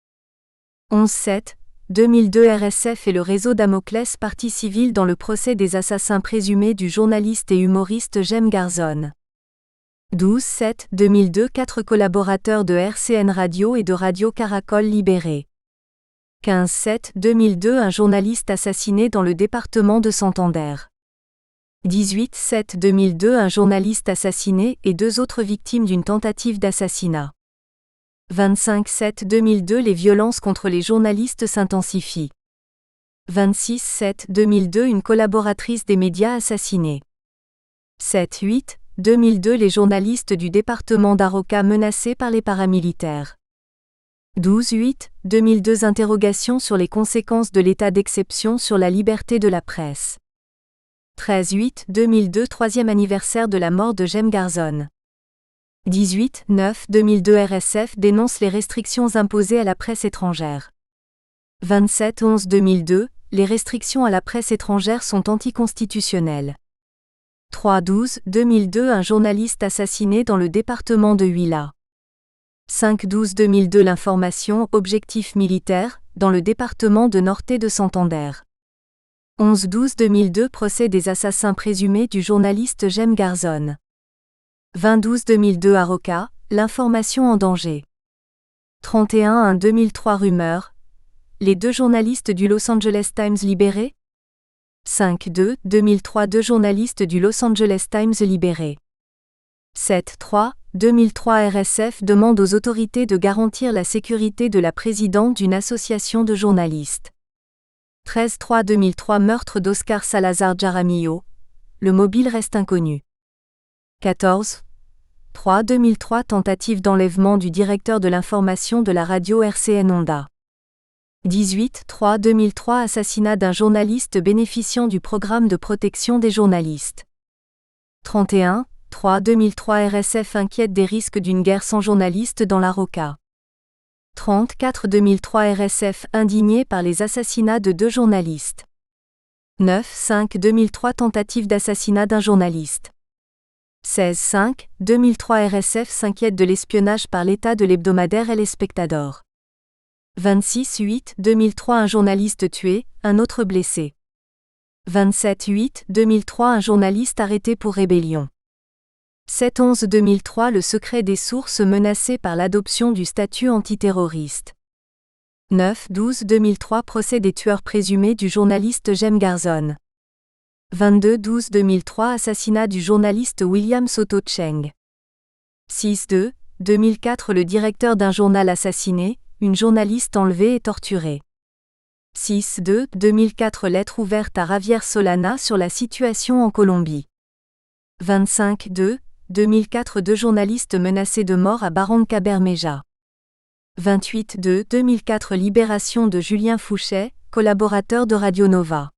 2002 RSF et le réseau Damoclès partie civile dans le procès des assassins présumés du journaliste et humoriste Jem Garzón. 12/7/2002 4 collaborateurs de RCN Radio et de Radio Caracol libérés. 15/7/2002 un journaliste assassiné dans le département de Santander. 18/7/2002 un journaliste assassiné et 2 autres victimes d'une tentative d'assassinat. 25/7/2002 les violences contre les journalistes s'intensifient. 26/7/2002 une collaboratrice des médias assassinée. 7/8/2002 les journalistes du département d'Aroca menacés par les paramilitaires. 12/8/2002 interrogations sur les conséquences de l'état d'exception sur la liberté de la presse. 13/8/2002 troisième anniversaire de la mort de Jem Garzon. 18/9/2002 RSF dénonce les restrictions imposées à la presse étrangère. 27/11/2002 les restrictions à la presse étrangère sont anticonstitutionnelles. 3/12/2002 un journaliste assassiné dans le département de Huila. 5/12/2002 l'information Objectif militaire, dans le département de Norte de Santander. 11/12/2002 procès des assassins présumés du journaliste Jem Garzon. 20/12/2002 Aroca, l'information en danger. 31/1/2003 rumeur. Les 2 journalistes du Los Angeles Times libérés. 5/2/2003 2 journalistes du Los Angeles Times libérés. 7/3/2003 RSF demande aux autorités de garantir la sécurité de la présidente d'une association de journalistes. 13/3/2003 meurtre d'Oscar Salazar Jaramillo. Le mobile reste inconnu. 14/3/2003 tentative d'enlèvement du directeur de l'information de la radio RCN Onda. 18/3/2003 assassinat d'un journaliste bénéficiant du programme de protection des journalistes. 31/3/2003 RSF inquiète des risques d'une guerre sans journalistes dans l'Aroca. 34/2003 RSF indigné par les assassinats de 2 journalistes. 9/5/2003 tentative d'assassinat d'un journaliste. 16/5/2003 RSF s'inquiète de l'espionnage par l'État de l'hebdomadaire El Espectador. 26/8/2003 un journaliste tué, un autre blessé. 27/8/2003 un journaliste arrêté pour rébellion. 7/11/2003 le secret des sources menacé par l'adoption du statut antiterroriste. 9/12/2003 procès des tueurs présumés du journaliste Jem Garzon. 22/12/2003 assassinat du journaliste William Soto Cheng. 6/2/2004 le directeur d'un journal assassiné, une journaliste enlevée et torturée. 6/2/2004 lettre ouverte à Javier Solana sur la situation en Colombie. 25/2/2004 2 journalistes menacés de mort à Barranca Bermeja. 28/2/2004 libération de Julien Fouchet, collaborateur de Radio Nova.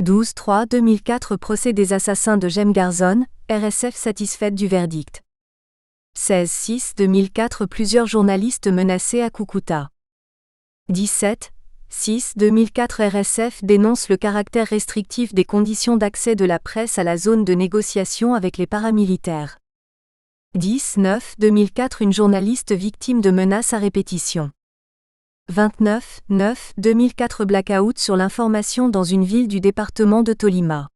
12/3/2004 procès des assassins de Jem Garzon, RSF satisfaite du verdict. 16/6/2004 plusieurs journalistes menacés à Cúcuta. 17/6/2004 RSF dénonce le caractère restrictif des conditions d'accès de la presse à la zone de négociation avec les paramilitaires. 10/9/2004 une journaliste victime de menaces à répétition. 29/9/2004 blackout sur l'information dans une ville du département de Tolima.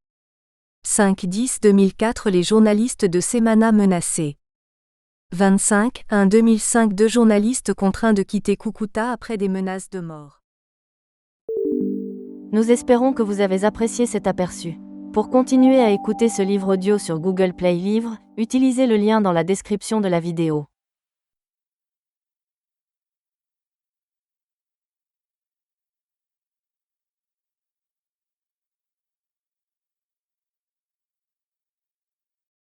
5/10/2004 les journalistes de Semana menacés. 25/1/2005 2 journalistes contraints de quitter Cúcuta après des menaces de mort. Nous espérons que vous avez apprécié cet aperçu. Pour continuer à écouter ce livre audio sur Google Play Livres, utilisez le lien dans la description de la vidéo.